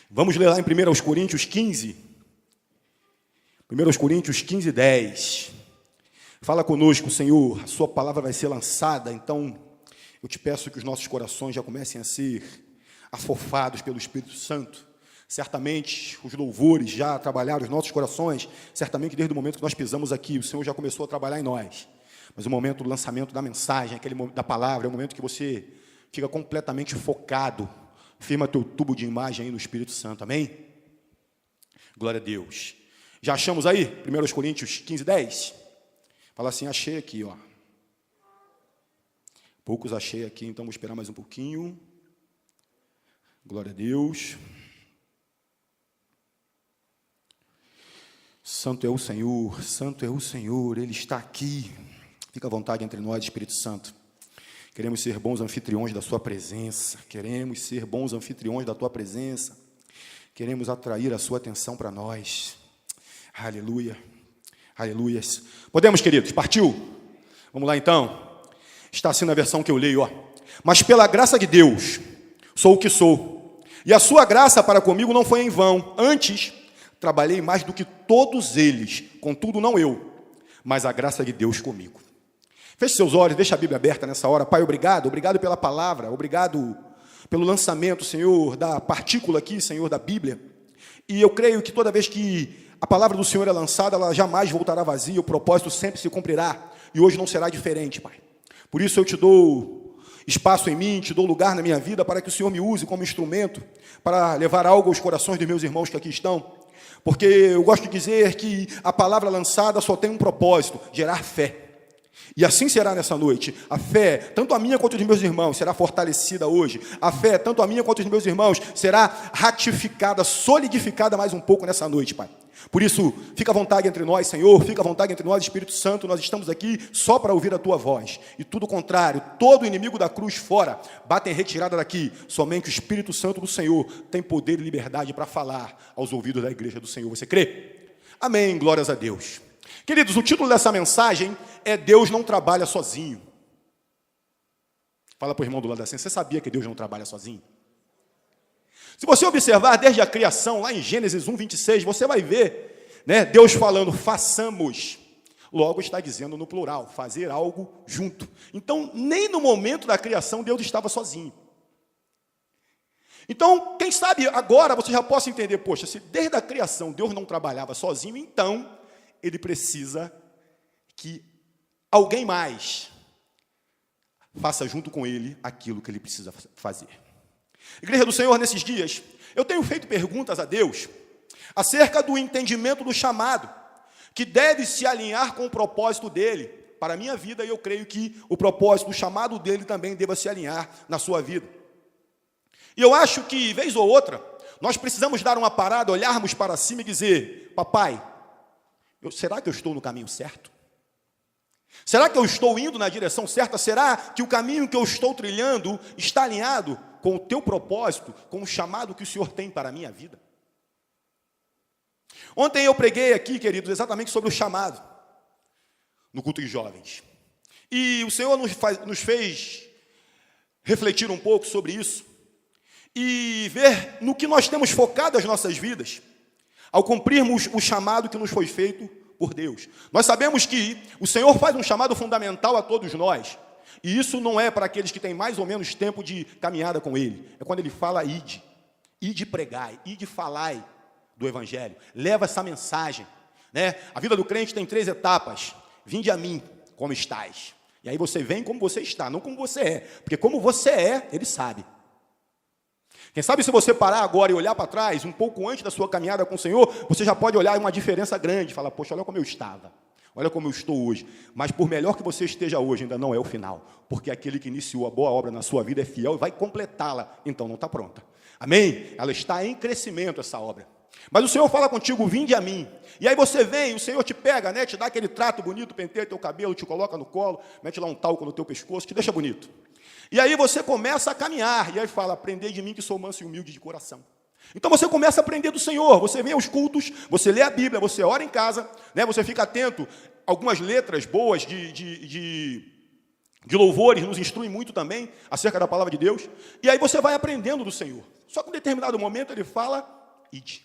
Vamos ler lá em 1 Coríntios 15. 1 Coríntios 15, 10. Fala conosco, Senhor, a sua palavra vai ser lançada, então eu te peço que os nossos corações já comecem a ser afofados pelo Espírito Santo. Certamente os louvores já trabalharam os nossos corações, certamente desde o momento que nós pisamos aqui, o Senhor já começou a trabalhar em nós. Mas o momento do lançamento da mensagem, aquele momento da palavra, é o momento que você fica completamente focado. Firma teu tubo de imagem aí no Espírito Santo, amém? Glória a Deus. Já achamos aí? 1 Coríntios 15, 10? Fala assim, achei aqui, ó. Poucos achei aqui, então vou esperar mais um pouquinho. Glória a Deus. Santo é o Senhor, Santo é o Senhor, Ele está aqui. Fica à vontade entre nós, Espírito Santo. Queremos ser bons anfitriões da sua presença. Queremos ser bons anfitriões da tua presença. Queremos atrair a sua atenção para nós. Aleluia. Aleluias. Podemos, queridos? Partiu? Vamos lá, então. Está assim na versão que eu leio, ó. Mas pela graça de Deus, sou o que sou. E a sua graça para comigo não foi em vão. Antes, trabalhei mais do que todos eles. Contudo, não eu, mas a graça de Deus comigo. Feche seus olhos, deixa a Bíblia aberta nessa hora. Pai, obrigado pela palavra, obrigado pelo lançamento, Senhor, da partícula aqui, Senhor, da Bíblia. E eu creio que toda vez que a palavra do Senhor é lançada, ela jamais voltará vazia, o propósito sempre se cumprirá. E hoje não será diferente, Pai. Por isso eu te dou espaço em mim, te dou lugar na minha vida, para que o Senhor me use como instrumento, para levar algo aos corações dos meus irmãos que aqui estão. Porque eu gosto de dizer que a palavra lançada só tem um propósito, gerar fé. E assim será nessa noite. A fé, tanto a minha quanto dos meus irmãos, será fortalecida hoje. A fé, tanto a minha quanto dos meus irmãos, será ratificada, solidificada mais um pouco nessa noite, Pai. Por isso, fica à vontade entre nós, Senhor, fica à vontade entre nós, Espírito Santo, nós estamos aqui só para ouvir a Tua voz. E tudo o contrário, todo inimigo da cruz fora, bate em retirada daqui. Somente o Espírito Santo do Senhor tem poder e liberdade para falar aos ouvidos da igreja do Senhor. Você crê? Amém, glórias a Deus. Queridos, o título dessa mensagem é Deus não trabalha sozinho. Fala para o irmão do lado assim, você sabia que Deus não trabalha sozinho? Se você observar desde a criação, lá em Gênesis 1, 26, você vai ver, né, Deus falando, façamos. Logo está dizendo no plural, fazer algo junto. Então, nem no momento da criação Deus estava sozinho. Então, quem sabe agora você já possa entender, poxa, se desde a criação Deus não trabalhava sozinho, então Ele precisa que alguém mais faça junto com Ele aquilo que Ele precisa fazer. Igreja do Senhor, nesses dias, eu tenho feito perguntas a Deus acerca do entendimento do chamado, que deve se alinhar com o propósito dEle para a minha vida, e eu creio que o propósito do chamado dEle também deva se alinhar na sua vida. E eu acho que, vez ou outra, nós precisamos dar uma parada, olharmos para cima e dizer, papai, será que eu estou no caminho certo? Será que eu estou indo na direção certa? Será que o caminho que eu estou trilhando está alinhado com o teu propósito, com o chamado que o Senhor tem para a minha vida? Ontem eu preguei aqui, queridos, exatamente sobre o chamado, no culto de jovens. E o Senhor nos fez refletir um pouco sobre isso e ver no que nós temos focado as nossas vidas, ao cumprirmos o chamado que nos foi feito por Deus. Nós sabemos que o Senhor faz um chamado fundamental a todos nós, e isso não é para aqueles que têm mais ou menos tempo de caminhada com Ele. É quando Ele fala, ide pregai, ide falai do Evangelho, leva essa mensagem, né? A vida do crente tem 3 etapas. Vinde a mim, como estais. E aí você vem como você está, não como você é, porque como você é, Ele sabe. Quem sabe se você parar agora e olhar para trás, um pouco antes da sua caminhada com o Senhor, você já pode olhar uma diferença grande, falar, poxa, olha como eu estava, olha como eu estou hoje. Mas por melhor que você esteja hoje, ainda não é o final, porque aquele que iniciou a boa obra na sua vida é fiel e vai completá-la, então não está pronta. Amém? Ela está em crescimento, essa obra. Mas o Senhor fala contigo, vinde a mim. E aí você vem, o Senhor te pega, né, te dá aquele trato bonito, penteia teu cabelo, te coloca no colo, mete lá um talco no teu pescoço, te deixa bonito. E aí você começa a caminhar, e aí fala, aprendei de mim que sou manso e humilde de coração. Então você começa a aprender do Senhor, você vem aos cultos, você lê a Bíblia, você ora em casa, né, você fica atento, algumas letras boas de louvores nos instruem muito também, acerca da palavra de Deus, e aí você vai aprendendo do Senhor. Só que em determinado momento ele fala, ide.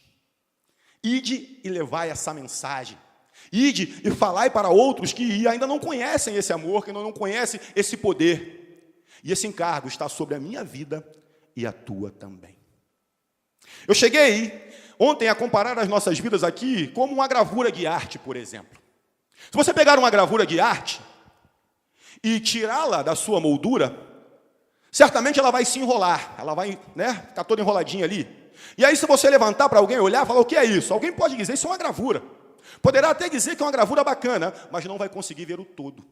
Ide e levai essa mensagem. Ide e falai para outros que ainda não conhecem esse amor, que ainda não conhecem esse poder. E esse encargo está sobre a minha vida e a tua também. Eu cheguei ontem a comparar as nossas vidas aqui como uma gravura de arte, por exemplo. Se você pegar uma gravura de arte e tirá-la da sua moldura, certamente ela vai se enrolar, ela vai, ficar toda enroladinha ali. E aí, se você levantar para alguém olhar, falar, o que é isso? Alguém pode dizer, isso é uma gravura. Poderá até dizer que é uma gravura bacana, mas não vai conseguir ver o todo.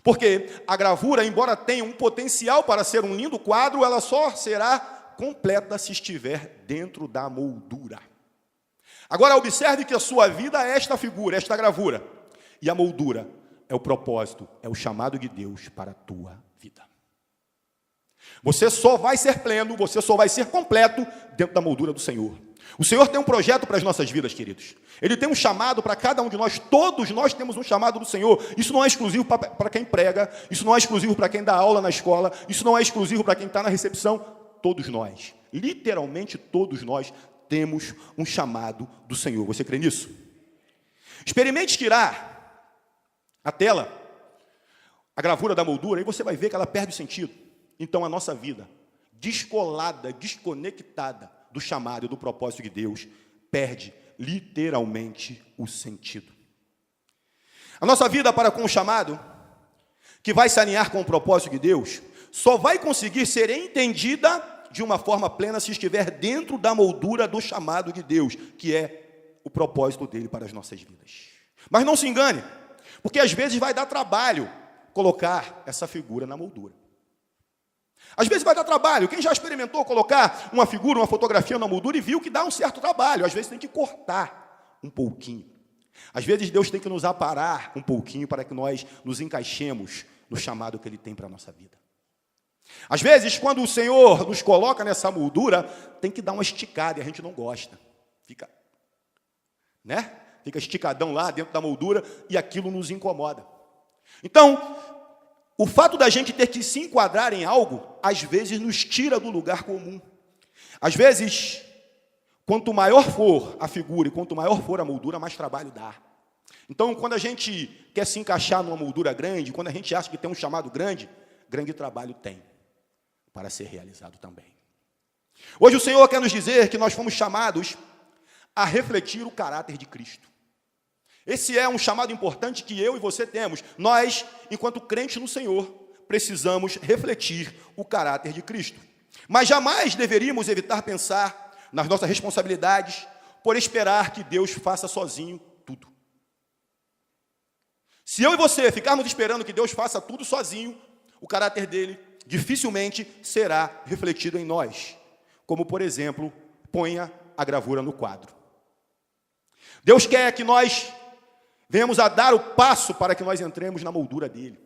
Porque a gravura, embora tenha um potencial para ser um lindo quadro, ela só será completa se estiver dentro da moldura. Agora, observe que a sua vida é esta figura, esta gravura. E a moldura é o propósito, é o chamado de Deus para a tua vida. Você só vai ser pleno, você só vai ser completo dentro da moldura do Senhor. O Senhor tem um projeto para as nossas vidas, queridos. Ele tem um chamado para cada um de nós. Todos nós temos um chamado do Senhor. Isso não é exclusivo para quem prega. Isso não é exclusivo para quem dá aula na escola. Isso não é exclusivo para quem está na recepção. Todos nós, literalmente todos nós, temos um chamado do Senhor. Você crê nisso? Experimente tirar a tela, a gravura da moldura, e você vai ver que ela perde o sentido. Então, a nossa vida, descolada, desconectada do chamado e do propósito de Deus, perde literalmente o sentido. A nossa vida para com o chamado, que vai se alinhar com o propósito de Deus, só vai conseguir ser entendida de uma forma plena se estiver dentro da moldura do chamado de Deus, que é o propósito dele para as nossas vidas. Mas não se engane, porque às vezes vai dar trabalho colocar essa figura na moldura. Às vezes vai dar trabalho. Quem já experimentou colocar uma figura, uma fotografia na moldura e viu que dá um certo trabalho. Às vezes tem que cortar um pouquinho. Às vezes Deus tem que nos aparar um pouquinho para que nós nos encaixemos no chamado que Ele tem para a nossa vida. Às vezes, quando o Senhor nos coloca nessa moldura, tem que dar uma esticada e a gente não gosta. Fica esticadão lá dentro da moldura e aquilo nos incomoda. Então, o fato da gente ter que se enquadrar em algo, às vezes nos tira do lugar comum. Às vezes, quanto maior for a figura e quanto maior for a moldura, mais trabalho dá. Então, quando a gente quer se encaixar numa moldura grande, quando a gente acha que tem um chamado grande, grande trabalho tem para ser realizado também. Hoje o Senhor quer nos dizer que nós fomos chamados a refletir o caráter de Cristo. Esse é um chamado importante que eu e você temos. Nós, enquanto crentes no Senhor, precisamos refletir o caráter de Cristo. Mas jamais deveríamos evitar pensar nas nossas responsabilidades por esperar que Deus faça sozinho tudo. Se eu e você ficarmos esperando que Deus faça tudo sozinho, o caráter dele dificilmente será refletido em nós. Como, por exemplo, ponha a gravura no quadro. Deus quer que nós venhamos a dar o passo para que nós entremos na moldura dele.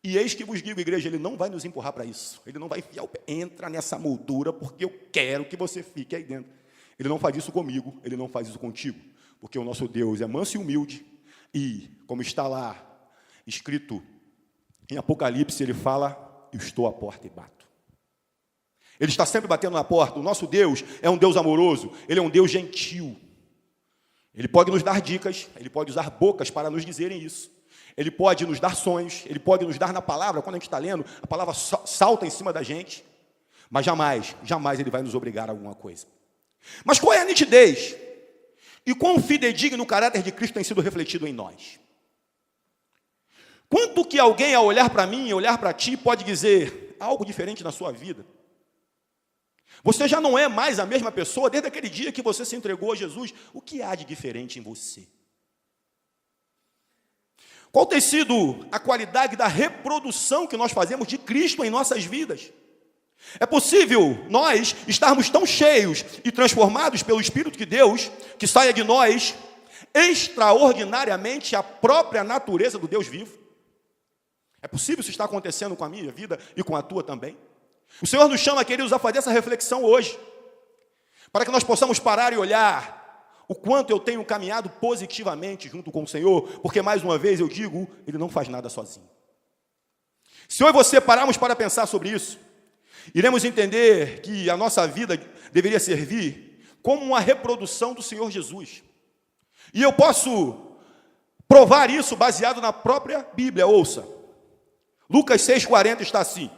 E eis que vos digo, igreja, ele não vai nos empurrar para isso. Ele não vai enfiar o pé. Entra nessa moldura porque eu quero que você fique aí dentro. Ele não faz isso comigo, ele não faz isso contigo. Porque o nosso Deus é manso e humilde. E, como está lá escrito em Apocalipse, ele fala, eu estou à porta e bato. Ele está sempre batendo na porta. O nosso Deus é um Deus amoroso. Ele é um Deus gentil. Ele pode nos dar dicas, ele pode usar bocas para nos dizerem isso. Ele pode nos dar sonhos, ele pode nos dar na palavra, quando a gente está lendo, a palavra salta em cima da gente. Mas jamais ele vai nos obrigar a alguma coisa. Mas qual é a nitidez? E quão fidedigno o caráter de Cristo tem sido refletido em nós? Quanto que alguém, ao olhar para mim, olhar para ti, pode dizer algo diferente na sua vida? Você já não é mais a mesma pessoa desde aquele dia que você se entregou a Jesus. O que há de diferente em você? Qual tem sido a qualidade da reprodução que nós fazemos de Cristo em nossas vidas? É possível nós estarmos tão cheios e transformados pelo Espírito de Deus, que saia de nós extraordinariamente a própria natureza do Deus vivo? É possível isso estar acontecendo com a minha vida e com a tua também? O Senhor nos chama, queridos, a fazer essa reflexão hoje, para que nós possamos parar e olhar o quanto eu tenho caminhado positivamente junto com o Senhor, porque, mais uma vez, eu digo, Ele não faz nada sozinho. Se eu e você pararmos para pensar sobre isso, iremos entender que a nossa vida deveria servir como uma reprodução do Senhor Jesus. E eu posso provar isso baseado na própria Bíblia. Ouça, Lucas 6,40 está assim: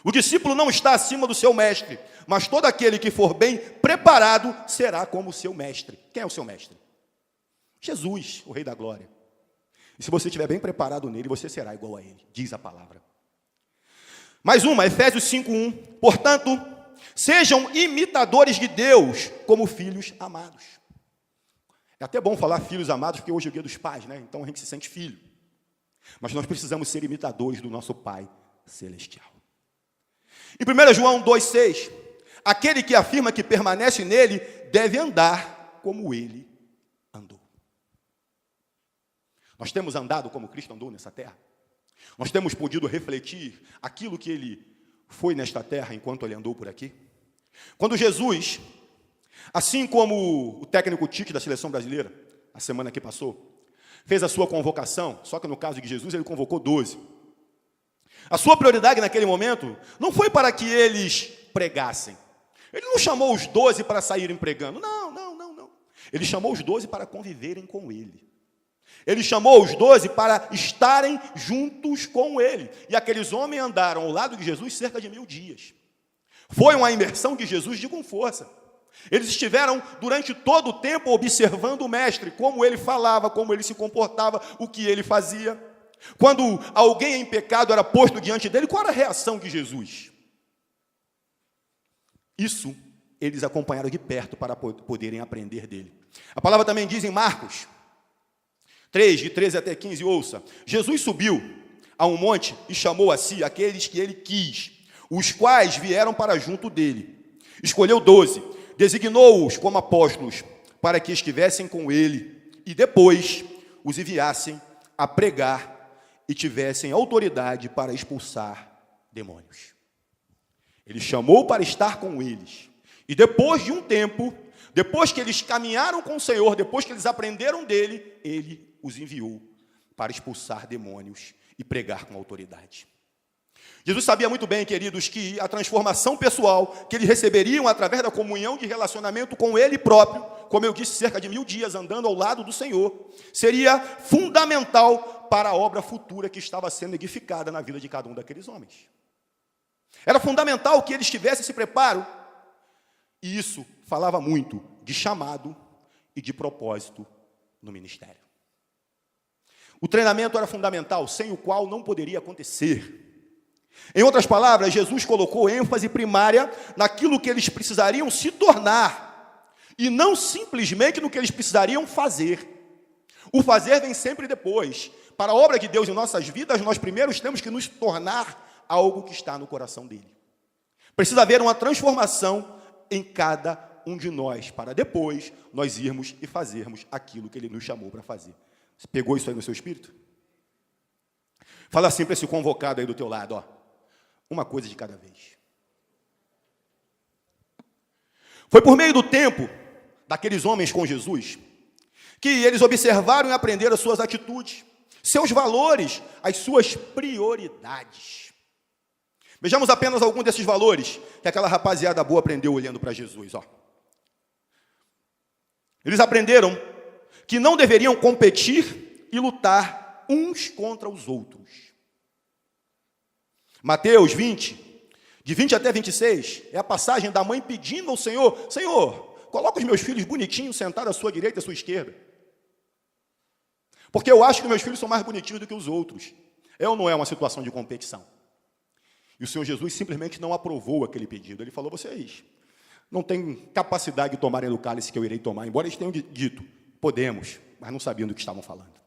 o discípulo não está acima do seu mestre, mas todo aquele que for bem preparado será como o seu mestre. Quem é o seu mestre? Jesus, o Rei da Glória. E se você estiver bem preparado nele, você será igual a ele, diz a palavra. Mais uma, Efésios 5:1. Portanto, sejam imitadores de Deus como filhos amados. É até bom falar filhos amados, porque hoje é o dia dos pais, né? Então a gente se sente filho. Mas nós precisamos ser imitadores do nosso Pai Celestial. Em 1 João 2,6, aquele que afirma que permanece nele deve andar como ele andou. Nós temos andado como Cristo andou nessa terra. Nós temos podido refletir aquilo que ele foi nesta terra enquanto ele andou por aqui. Quando Jesus, assim como o técnico Tite da seleção brasileira, a semana que passou, fez a sua convocação, só que no caso de Jesus ele convocou 12. A sua prioridade naquele momento não foi para que eles pregassem. Ele não chamou os 12 para saírem pregando. Não. Ele chamou os 12 para conviverem com ele. Ele chamou os 12 para estarem juntos com ele. E aqueles homens andaram ao lado de Jesus cerca de 1000 dias. Foi uma imersão de Jesus com força. Eles estiveram durante todo o tempo observando o mestre, como ele falava, como ele se comportava, o que ele fazia. Quando alguém em pecado era posto diante dele, qual era a reação de Jesus? Isso eles acompanharam de perto para poderem aprender dele. A palavra também diz em Marcos 3, de 13 até 15, ouça: Jesus subiu a um monte e chamou a si aqueles que ele quis, os quais vieram para junto dele. Escolheu 12, designou-os como apóstolos, para que estivessem com ele, e depois os enviassem a pregar e tivessem autoridade para expulsar demônios. Ele chamou para estar com eles, e depois de um tempo, depois que eles caminharam com o Senhor, depois que eles aprenderam dele, ele os enviou para expulsar demônios e pregar com autoridade. Jesus sabia muito bem, queridos, que a transformação pessoal que eles receberiam através da comunhão de relacionamento com ele próprio, como eu disse, cerca de 1000 dias andando ao lado do Senhor, seria fundamental para a obra futura que estava sendo edificada na vida de cada um daqueles homens. Era fundamental que eles tivessem esse preparo, e isso falava muito de chamado e de propósito no ministério. O treinamento era fundamental, sem o qual não poderia acontecer. Em outras palavras, Jesus colocou ênfase primária naquilo que eles precisariam se tornar, e não simplesmente no que eles precisariam fazer. O fazer vem sempre depois. Para a obra de Deus em nossas vidas, nós primeiros temos que nos tornar algo que está no coração dele. Precisa haver uma transformação em cada um de nós, para depois nós irmos e fazermos aquilo que ele nos chamou para fazer. Você pegou isso aí no seu espírito? Fala assim para esse convocado aí do teu lado, ó. Uma coisa de cada vez. Foi por meio do tempo daqueles homens com Jesus que eles observaram e aprenderam as suas atitudes, seus valores, as suas prioridades. Vejamos apenas algum desses valores que aquela rapaziada boa aprendeu olhando para Jesus, ó. Eles aprenderam que não deveriam competir e lutar uns contra os outros. Mateus 20, de 20 até 26, é a passagem da mãe pedindo ao Senhor: Senhor, coloca os meus filhos bonitinhos sentados à sua direita e à sua esquerda. Porque eu acho que meus filhos são mais bonitinhos do que os outros. É ou não é uma situação de competição? E o Senhor Jesus simplesmente não aprovou aquele pedido. Ele falou: vocês não têm capacidade de tomarem do cálice que eu irei tomar, embora eles tenham dito: podemos, mas não sabiam do que estavam falando.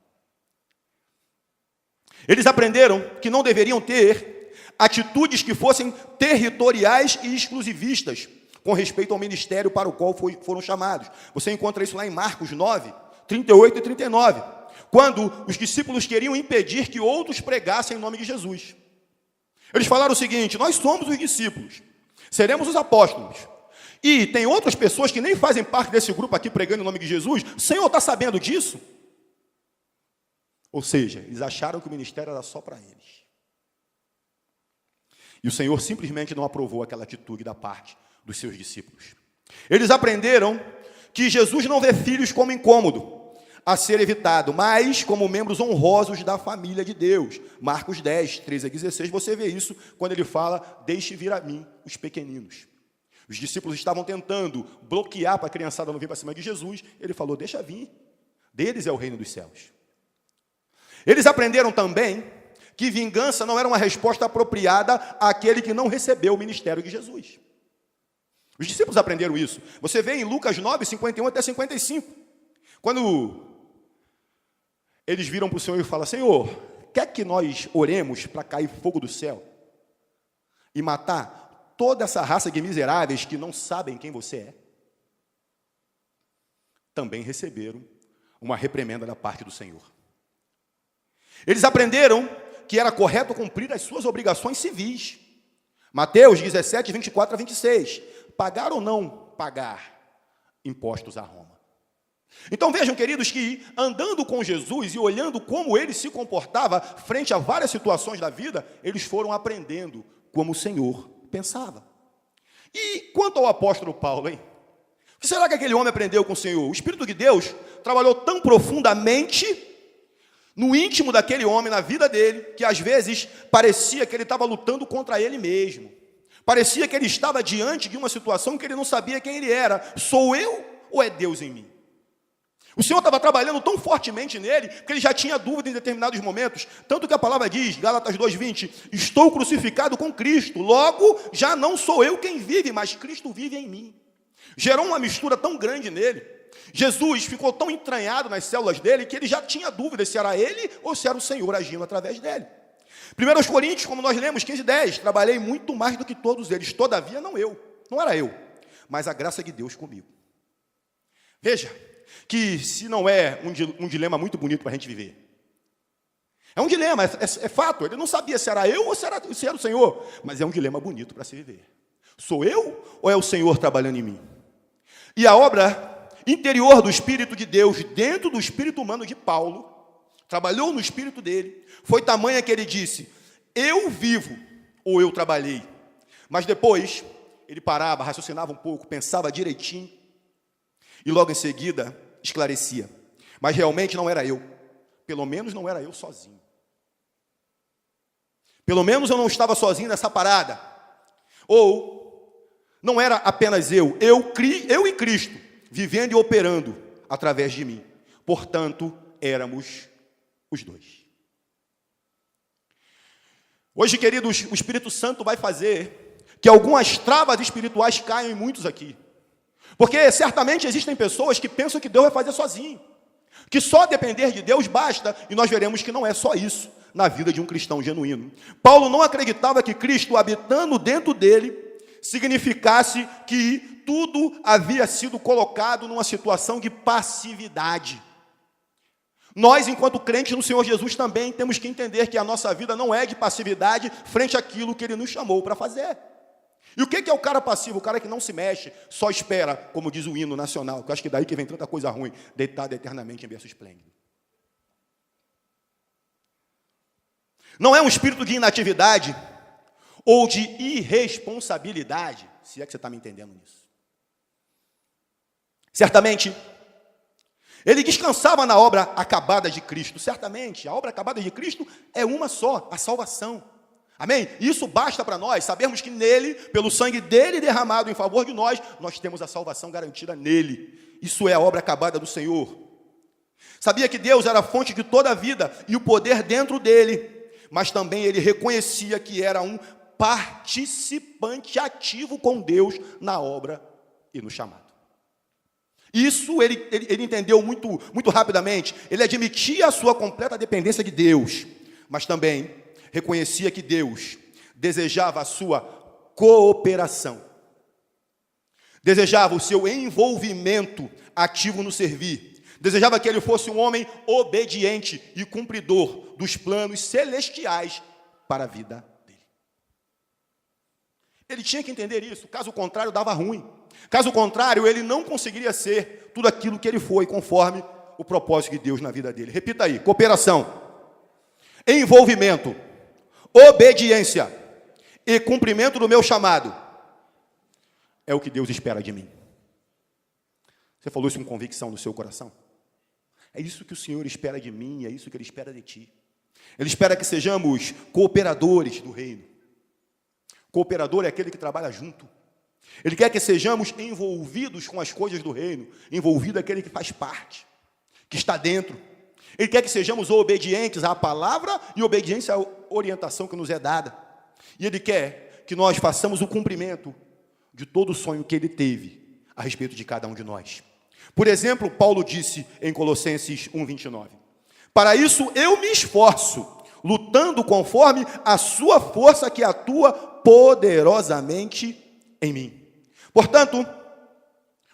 Eles aprenderam que não deveriam ter atitudes que fossem territoriais e exclusivistas com respeito ao ministério para o qual foram chamados. Você encontra isso lá em Marcos 9, 38 e 39, quando os discípulos queriam impedir que outros pregassem em nome de Jesus. Eles falaram o seguinte: nós somos os discípulos, seremos os apóstolos, e tem outras pessoas que nem fazem parte desse grupo aqui pregando em nome de Jesus. O Senhor está sabendo disso? Ou seja, eles acharam que o ministério era só para eles. E o Senhor simplesmente não aprovou aquela atitude da parte dos seus discípulos. Eles aprenderam que Jesus não vê filhos como incômodo a ser evitado, mas como membros honrosos da família de Deus. Marcos 10, 13 a 16, você vê isso quando ele fala: deixe vir a mim os pequeninos. Os discípulos estavam tentando bloquear para a criançada não vir para cima de Jesus. Ele falou: deixa vir, deles é o reino dos céus. Eles aprenderam também que vingança não era uma resposta apropriada àquele que não recebeu o ministério de Jesus. Os discípulos aprenderam isso. Você vê em Lucas 9, 51 até 55. Quando eles viram para o Senhor e falam: Senhor, quer que nós oremos para cair fogo do céu e matar toda essa raça de miseráveis que não sabem quem você é? Também receberam uma reprimenda da parte do Senhor. Eles aprenderam que era correto cumprir as suas obrigações civis. Mateus 17, 24 a 26. Pagar ou não pagar impostos a Roma? Então vejam, queridos, que andando com Jesus e olhando como ele se comportava frente a várias situações da vida, eles foram aprendendo como o Senhor pensava. E quanto ao apóstolo Paulo, hein? Será que aquele homem aprendeu com o Senhor? O Espírito de Deus trabalhou tão profundamente no íntimo daquele homem, na vida dele, que às vezes parecia que ele estava lutando contra ele mesmo. Parecia que ele estava diante de uma situação que ele não sabia quem ele era. Sou eu ou é Deus em mim? O Senhor estava trabalhando tão fortemente nele, que ele já tinha dúvida em determinados momentos. Tanto que a palavra diz, Gálatas 2:20, estou crucificado com Cristo, logo já não sou eu quem vive, mas Cristo vive em mim. Gerou uma mistura tão grande nele. Jesus ficou tão entranhado nas células dele, que ele já tinha dúvida se era ele ou se era o Senhor agindo através dele. 1 Coríntios, como nós lemos, 15:10, trabalhei muito mais do que todos eles, todavia não era eu, mas a graça de Deus comigo. Veja, que se não é um dilema muito bonito para a gente viver. É um dilema, é fato. Ele não sabia se era eu ou se era o Senhor, mas é um dilema bonito para se viver. Sou eu ou é o Senhor trabalhando em mim? E a obra interior do Espírito de Deus, dentro do espírito humano de Paulo, trabalhou no espírito dele, foi tamanha que ele disse: eu vivo ou eu trabalhei. Mas depois, ele parava, raciocinava um pouco, pensava direitinho, e logo em seguida esclarecia: mas realmente não era eu, pelo menos não era eu sozinho. Pelo menos eu não estava sozinho nessa parada. Ou não era apenas eu e Cristo, vivendo e operando através de mim. Portanto, éramos os dois. Hoje, queridos, o Espírito Santo vai fazer que algumas travas espirituais caiam em muitos aqui. Porque certamente existem pessoas que pensam que Deus vai fazer sozinho, que só depender de Deus basta, e nós veremos que não é só isso na vida de um cristão genuíno. Paulo não acreditava que Cristo, habitando dentro dele, significasse que tudo havia sido colocado numa situação de passividade. Nós, enquanto crentes no Senhor Jesus, também temos que entender que a nossa vida não é de passividade frente àquilo que Ele nos chamou para fazer. E o que é o cara passivo? O cara que não se mexe, só espera, como diz o hino nacional, que eu acho que daí que vem tanta coisa ruim, deitado eternamente em berço esplêndido. Não é um espírito de inatividade ou de irresponsabilidade, se é que você está me entendendo nisso. Certamente, ele descansava na obra acabada de Cristo. Certamente, a obra acabada de Cristo é uma só, a salvação. Amém? Isso basta para nós, sabermos que nele, pelo sangue dele derramado em favor de nós, nós temos a salvação garantida nele. Isso é a obra acabada do Senhor. Sabia que Deus era a fonte de toda a vida e o poder dentro dele, mas também ele reconhecia que era um participante ativo com Deus na obra e no chamado. Isso ele entendeu muito rapidamente. Ele admitia a sua completa dependência de Deus, mas também reconhecia que Deus desejava a sua cooperação, desejava o seu envolvimento ativo no servir, desejava que ele fosse um homem obediente e cumpridor dos planos celestiais para a vida dele. Ele tinha que entender isso, caso contrário dava ruim. Caso contrário, ele não conseguiria ser tudo aquilo que ele foi, conforme o propósito de Deus na vida dele. Repita aí: cooperação, envolvimento, obediência e cumprimento do meu chamado é o que Deus espera de mim. Você falou isso com convicção no seu coração? É isso que o Senhor espera de mim, é isso que Ele espera de ti. Ele espera que sejamos cooperadores do reino. Cooperador é aquele que trabalha junto. Ele quer que sejamos envolvidos com as coisas do reino. Envolvido é aquele que faz parte, que está dentro. Ele quer que sejamos obedientes à palavra e obedientes à orientação que nos é dada. E Ele quer que nós façamos o cumprimento de todo o sonho que Ele teve a respeito de cada um de nós. Por exemplo, Paulo disse em Colossenses 1:29, para isso eu me esforço, lutando conforme a sua força que atua poderosamente em mim. Portanto,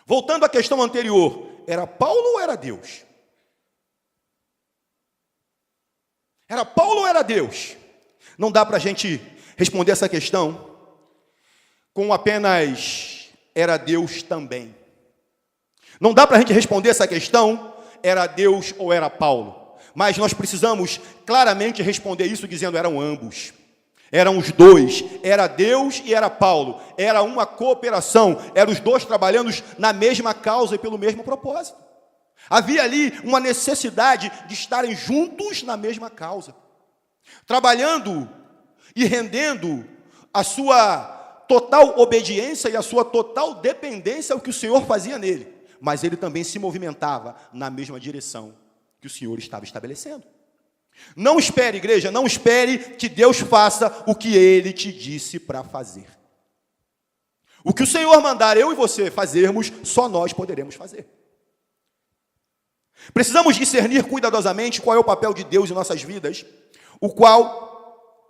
voltando à questão anterior, era Paulo ou era Deus? Era Paulo ou era Deus? Não dá para a gente responder essa questão com apenas era Deus também. Não dá para a gente responder essa questão, era Deus ou era Paulo. Mas nós precisamos claramente responder isso dizendo, eram ambos. Eram os dois, era Deus e era Paulo. Era uma cooperação, eram os dois trabalhando na mesma causa e pelo mesmo propósito. Havia ali uma necessidade de estarem juntos na mesma causa. Trabalhando e rendendo a sua total obediência e a sua total dependência ao que o Senhor fazia nele. Mas ele também se movimentava na mesma direção que o Senhor estava estabelecendo. Não espere, igreja, não espere que Deus faça o que Ele te disse para fazer. O que o Senhor mandar eu e você fazermos, só nós poderemos fazer. Precisamos discernir cuidadosamente qual é o papel de Deus em nossas vidas, o qual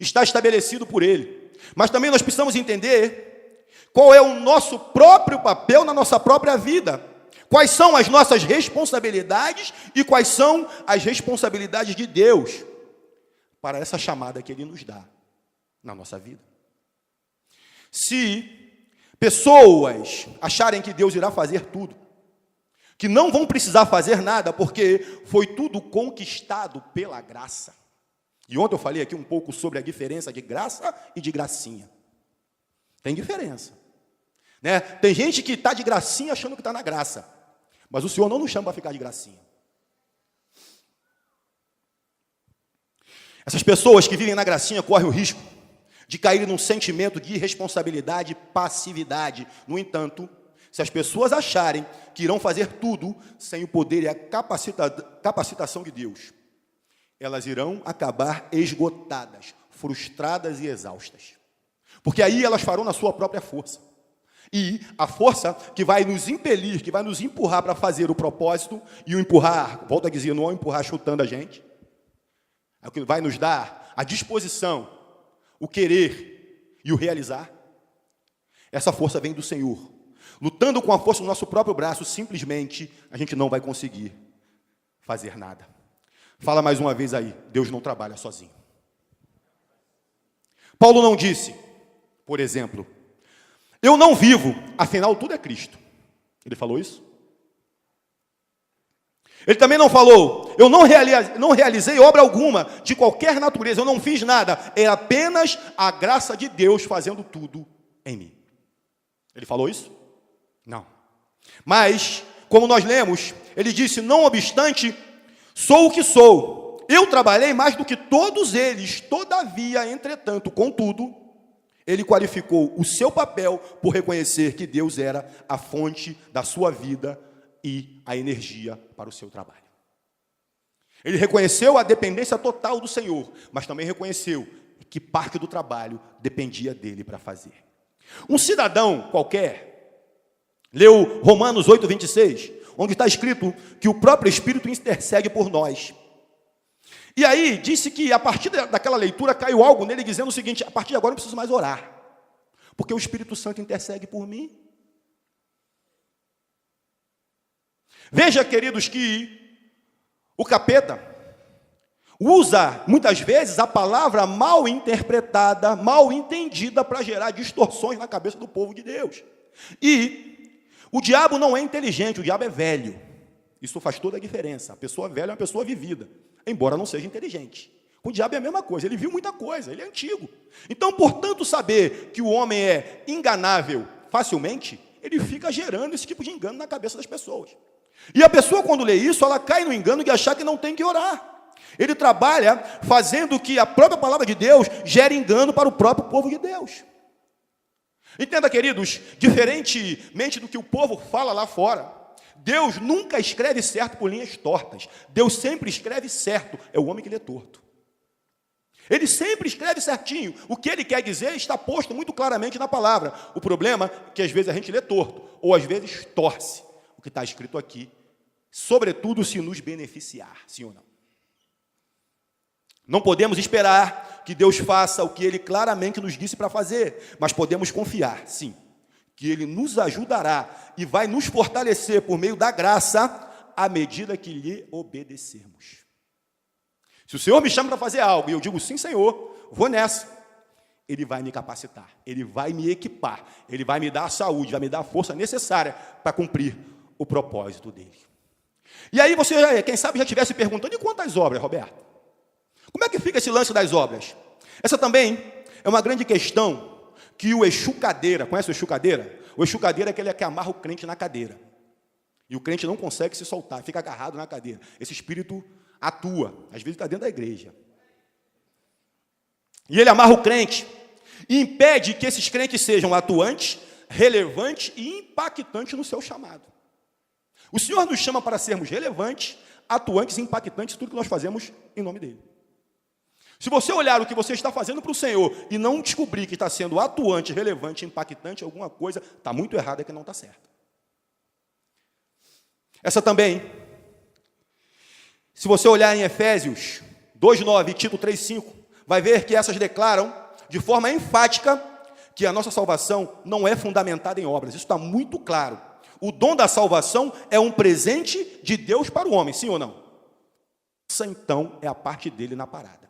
está estabelecido por Ele. Mas também nós precisamos entender qual é o nosso próprio papel na nossa própria vida. Quais são as nossas responsabilidades e quais são as responsabilidades de Deus para essa chamada que Ele nos dá na nossa vida. Se pessoas acharem que Deus irá fazer tudo, que não vão precisar fazer nada, porque foi tudo conquistado pela graça. E ontem eu falei aqui um pouco sobre a diferença de graça e de gracinha. Tem diferença. Né? Tem gente que está de gracinha achando que está na graça. Mas o Senhor não nos chama para ficar de gracinha. Essas pessoas que vivem na gracinha correm o risco de cair num sentimento de irresponsabilidade e passividade. No entanto, se as pessoas acharem que irão fazer tudo sem o poder e a capacitação de Deus, elas irão acabar esgotadas, frustradas e exaustas. Porque aí elas farão na sua própria força. E a força que vai nos impelir, que vai nos empurrar para fazer o propósito, e o empurrar, volto a dizer, não é o empurrar chutando a gente, é o que vai nos dar a disposição, o querer e o realizar. Essa força vem do Senhor. Lutando com a força do nosso próprio braço, simplesmente a gente não vai conseguir fazer nada. Fala mais uma vez aí, Deus não trabalha sozinho. Paulo não disse, por exemplo, eu não vivo, afinal tudo é Cristo. Ele falou isso? Ele também não falou, eu não realizei obra alguma de qualquer natureza, eu não fiz nada, é apenas a graça de Deus fazendo tudo em mim. Ele falou isso? Não. Mas, como nós lemos, ele disse, não obstante, sou o que sou. Eu trabalhei mais do que todos eles, todavia, entretanto, contudo, ele qualificou o seu papel por reconhecer que Deus era a fonte da sua vida e a energia para o seu trabalho. Ele reconheceu a dependência total do Senhor, mas também reconheceu que parte do trabalho dependia dele para fazer. Um cidadão qualquer leu Romanos 8:26, onde está escrito que o próprio Espírito intercede por nós. E aí, disse que a partir daquela leitura caiu algo nele dizendo o seguinte, a partir de agora eu não preciso mais orar, porque o Espírito Santo intercede por mim. Veja, queridos, que o capeta usa, muitas vezes, a palavra mal interpretada, mal entendida, para gerar distorções na cabeça do povo de Deus. E o diabo não é inteligente, o diabo é velho. Isso faz toda a diferença. A pessoa velha é uma pessoa vivida, embora não seja inteligente. Com o diabo é a mesma coisa, ele viu muita coisa, ele é antigo. Então, portanto, saber que o homem é enganável facilmente, ele fica gerando esse tipo de engano na cabeça das pessoas. E a pessoa, quando lê isso, ela cai no engano de achar que não tem que orar. Ele trabalha fazendo que a própria palavra de Deus gere engano para o próprio povo de Deus. Entenda, queridos, diferentemente do que o povo fala lá fora, Deus nunca escreve certo por linhas tortas. Deus sempre escreve certo, é o homem que lê torto. Ele sempre escreve certinho. O que ele quer dizer está posto muito claramente na palavra. O problema é que às vezes a gente lê torto, ou às vezes torce o que está escrito aqui, sobretudo se nos beneficiar, sim ou não? Não podemos esperar que Deus faça o que Ele claramente nos disse para fazer, mas podemos confiar, sim, que Ele nos ajudará e vai nos fortalecer por meio da graça à medida que lhe obedecermos. Se o Senhor me chama para fazer algo e eu digo, sim, Senhor, vou nessa, Ele vai me capacitar, Ele vai me equipar, Ele vai me dar a saúde, vai me dar a força necessária para cumprir o propósito dEle. E aí você, quem sabe, já estivesse perguntando, e quantas obras, Roberto? Como é que fica esse lance das obras? Essa também é uma grande questão que o Exu Cadeira, conhece o Exu Cadeira? O Exu Cadeira é aquele que amarra o crente na cadeira. E o crente não consegue se soltar, fica agarrado na cadeira. Esse espírito atua, às vezes está dentro da igreja. E ele amarra o crente e impede que esses crentes sejam atuantes, relevantes e impactantes no seu chamado. O Senhor nos chama para sermos relevantes, atuantes e impactantes em tudo que nós fazemos em nome dEle. Se você olhar o que você está fazendo para o Senhor e não descobrir que está sendo atuante, relevante, impactante, alguma coisa está muito errada, é que não está certa. Essa também, se você olhar em Efésios 2:9 e Tito 3:5, vai ver que essas declaram de forma enfática que a nossa salvação não é fundamentada em obras. Isso está muito claro. O dom da salvação é um presente de Deus para o homem, sim ou não? Essa, então, é a parte dele na parada.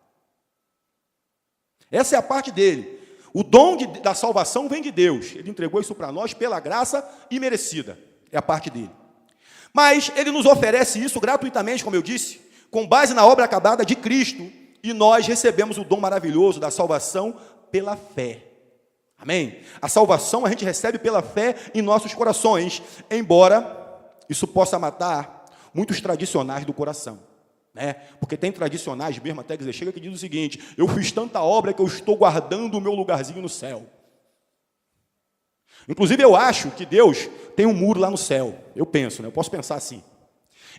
Essa é a parte dele. O dom da salvação vem de Deus. Ele entregou isso para nós pela graça imerecida. É a parte dele. Mas ele nos oferece isso gratuitamente, como eu disse, com base na obra acabada de Cristo. E nós recebemos o dom maravilhoso da salvação pela fé. Amém? A salvação a gente recebe pela fé em nossos corações, embora isso possa matar muitos tradicionais do coração. Porque tem tradicionais mesmo, até que chega que diz o seguinte: eu fiz tanta obra que eu estou guardando o meu lugarzinho no céu. Inclusive eu acho que Deus tem um muro lá no céu. Eu penso, eu posso pensar assim.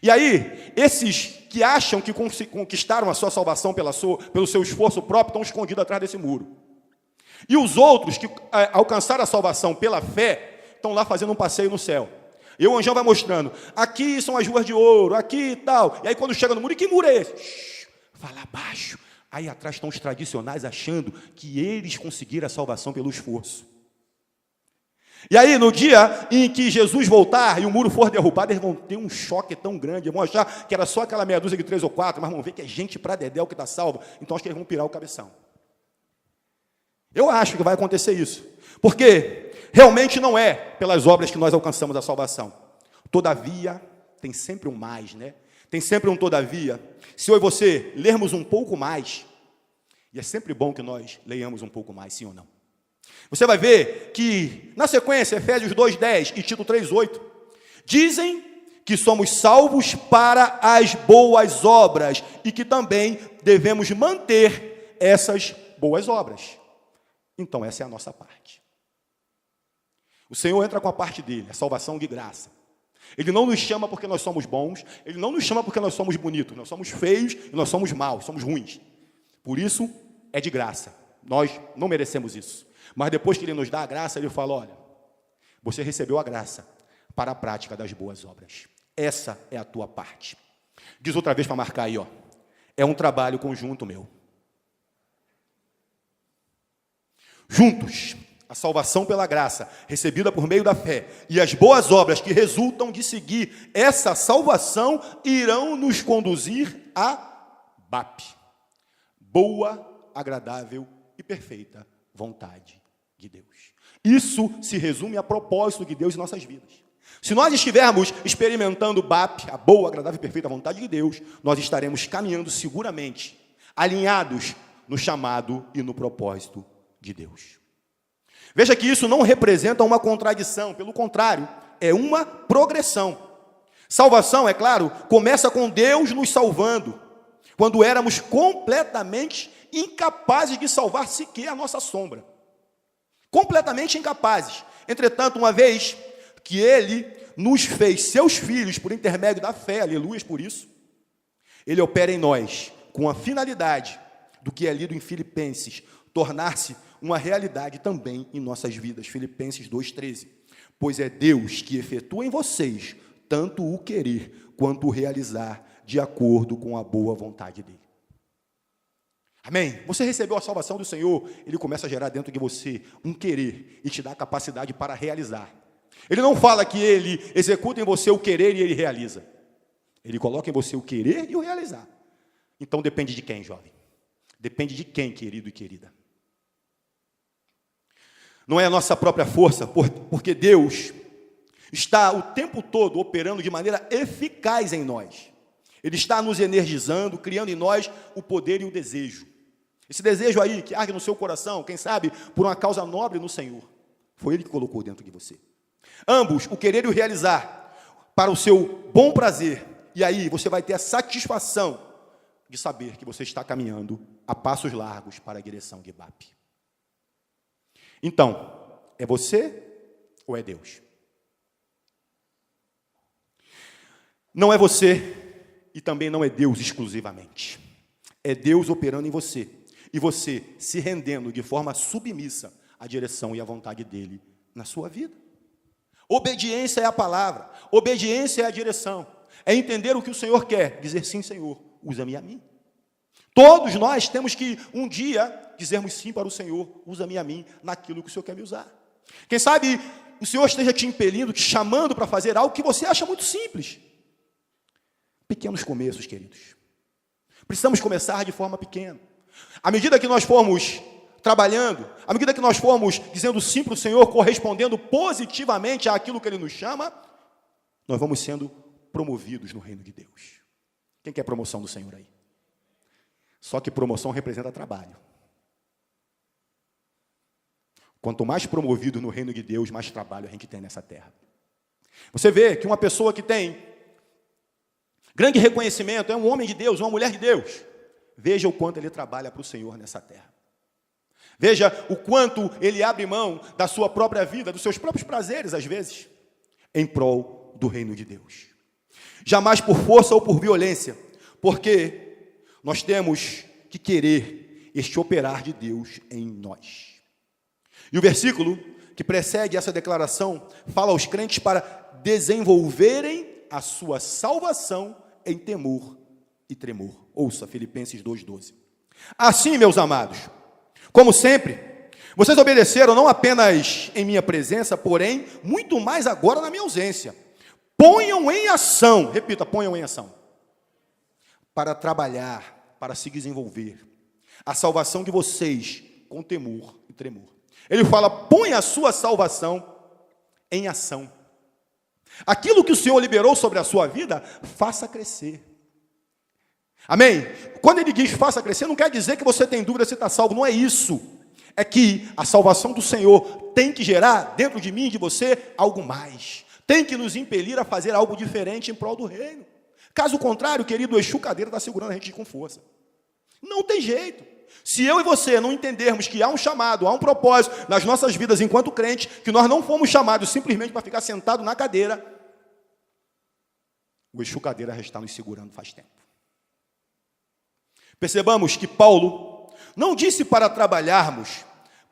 E aí, esses que acham que conquistaram a sua salvação pelo seu esforço próprio, estão escondidos atrás desse muro. E os outros que alcançaram a salvação pela fé, estão lá fazendo um passeio no céu. E o anjão vai mostrando, aqui são as ruas de ouro, aqui e tal. E aí quando chega no muro, e que muro é esse? Fala abaixo. Aí atrás estão os tradicionais achando que eles conseguiram a salvação pelo esforço. E aí no dia em que Jesus voltar e o muro for derrubado, eles vão ter um choque tão grande, vão achar que era só aquela meia dúzia de 3 ou 4, mas vão ver que é gente pra dedéu que está salva. Então acho que eles vão pirar o cabeção. Eu acho que vai acontecer isso. Porque realmente não é pelas obras que nós alcançamos a salvação. Todavia, tem sempre um mais, Tem sempre um todavia. Se eu e você lermos um pouco mais, e é sempre bom que nós leiamos um pouco mais, sim ou não? Você vai ver que, na sequência, Efésios 2:10 e Tito 3:8, dizem que somos salvos para as boas obras e que também devemos manter essas boas obras. Então, essa é a nossa parte. O Senhor entra com a parte dele, a salvação de graça. Ele não nos chama porque nós somos bons, Ele não nos chama porque nós somos bonitos, nós somos feios e nós somos maus, somos ruins. Por isso, é de graça. Nós não merecemos isso. Mas depois que Ele nos dá a graça, Ele fala, olha, você recebeu a graça para a prática das boas obras. Essa é a tua parte. Diz outra vez para marcar aí, é um trabalho conjunto meu. Juntos, a salvação pela graça, recebida por meio da fé, e as boas obras que resultam de seguir essa salvação, irão nos conduzir a BAP. Boa, agradável e perfeita vontade de Deus. Isso se resume a propósito de Deus em nossas vidas. Se nós estivermos experimentando BAP, a boa, agradável e perfeita vontade de Deus, nós estaremos caminhando seguramente, alinhados no chamado e no propósito de Deus. Veja que isso não representa uma contradição, pelo contrário, é uma progressão. Salvação, é claro, começa com Deus nos salvando, quando éramos completamente incapazes de salvar sequer a nossa sombra. Completamente incapazes. Entretanto, uma vez que Ele nos fez seus filhos por intermédio da fé, aleluias por isso, Ele opera em nós com a finalidade do que é lido em Filipenses, tornar-se uma realidade também em nossas vidas. Filipenses 2,13. Pois é Deus que efetua em vocês tanto o querer quanto o realizar de acordo com a boa vontade dele. Amém? Você recebeu a salvação do Senhor, Ele começa a gerar dentro de você um querer e te dá a capacidade para realizar. Ele não fala que Ele executa em você o querer e Ele realiza. Ele coloca em você o querer e o realizar. Então depende de quem, jovem? Depende de quem, querido e querida? Não é a nossa própria força, porque Deus está o tempo todo operando de maneira eficaz em nós. Ele está nos energizando, criando em nós o poder e o desejo. Esse desejo aí que arde no seu coração, quem sabe, por uma causa nobre no Senhor, foi Ele que colocou dentro de você. Ambos, o querer e o realizar, para o seu bom prazer. E aí você vai ter a satisfação de saber que você está caminhando a passos largos para a direção de Ibape. Então, é você ou é Deus? Não é você e também não é Deus exclusivamente. É Deus operando em você e você se rendendo de forma submissa à direção e à vontade dele na sua vida. Obediência é a palavra, obediência é a direção, é entender o que o Senhor quer, dizer sim, Senhor, usa-me a mim. Todos nós temos que um dia dizermos sim para o Senhor, usa-me a mim naquilo que o Senhor quer me usar. Quem sabe o Senhor esteja te impelindo, te chamando para fazer algo que você acha muito simples. Pequenos começos, queridos. Precisamos começar de forma pequena. À medida que nós formos trabalhando, à medida que nós formos dizendo sim para o Senhor, correspondendo positivamente àquilo que Ele nos chama, nós vamos sendo promovidos no reino de Deus. Quem quer promoção do Senhor aí? Só que promoção representa trabalho. Quanto mais promovido no reino de Deus, mais trabalho a gente tem nessa terra. Você vê que uma pessoa que tem grande reconhecimento é um homem de Deus, uma mulher de Deus. Veja o quanto ele trabalha para o Senhor nessa terra. Veja o quanto ele abre mão da sua própria vida, dos seus próprios prazeres, às vezes, em prol do reino de Deus. Jamais por força ou por violência, porque nós temos que querer este operar de Deus em nós. E o versículo que precede essa declaração fala aos crentes para desenvolverem a sua salvação em temor e tremor. Ouça Filipenses 2,12. Assim, meus amados, como sempre, vocês obedeceram não apenas em minha presença, porém, muito mais agora na minha ausência. Ponham em ação, repita, ponham em ação, para trabalhar, para se desenvolver, a salvação de vocês com temor e tremor. Ele fala, põe a sua salvação em ação. Aquilo que o Senhor liberou sobre a sua vida, faça crescer. Amém? Quando ele diz faça crescer, não quer dizer que você tem dúvida se está salvo, não é isso. É que a salvação do Senhor tem que gerar dentro de mim e de você algo mais. Tem que nos impelir a fazer algo diferente em prol do reino. Caso contrário, querido, o Exu Cadeira está segurando a gente com força. Não tem jeito. Se eu e você não entendermos que há um chamado, há um propósito nas nossas vidas enquanto crente, que nós não fomos chamados simplesmente para ficar sentado na cadeira, o Exu Cadeira já está nos segurando faz tempo. Percebamos que Paulo não disse para trabalharmos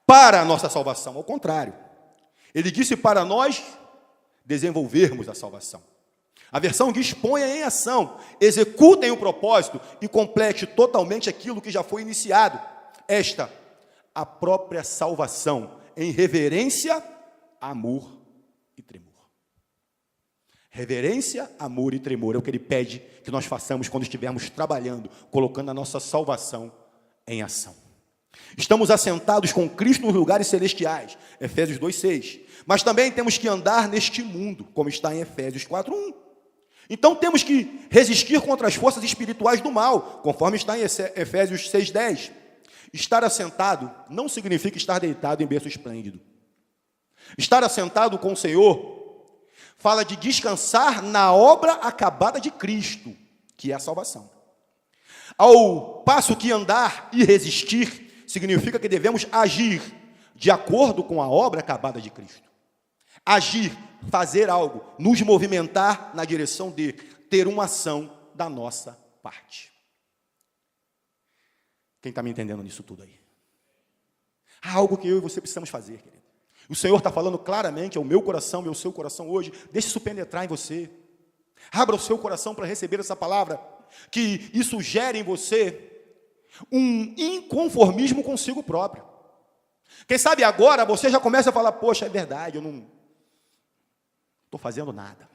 para a nossa salvação, ao contrário. Ele disse para nós desenvolvermos a salvação. A versão diz, ponha em ação, executem o propósito e complete totalmente aquilo que já foi iniciado. Esta, a própria salvação, em reverência, amor e tremor. Reverência, amor e tremor é o que ele pede que nós façamos quando estivermos trabalhando, colocando a nossa salvação em ação. Estamos assentados com Cristo nos lugares celestiais, Efésios 2,6. Mas também temos que andar neste mundo, como está em Efésios 4,1. Então temos que resistir contra as forças espirituais do mal, conforme está em Efésios 6,10. Estar assentado não significa estar deitado em berço esplêndido. Estar assentado com o Senhor fala de descansar na obra acabada de Cristo, que é a salvação. Ao passo que andar e resistir significa que devemos agir de acordo com a obra acabada de Cristo. Agir, fazer algo, nos movimentar na direção de ter uma ação da nossa parte. Quem está me entendendo nisso tudo aí? Há algo que eu e você precisamos fazer, querido. O Senhor está falando claramente ao meu coração e ao seu coração hoje. Deixe isso penetrar em você. Abra o seu coração para receber essa palavra. Que isso gere em você um inconformismo consigo próprio. Quem sabe agora você já começa a falar, poxa, é verdade, eu não estou fazendo nada.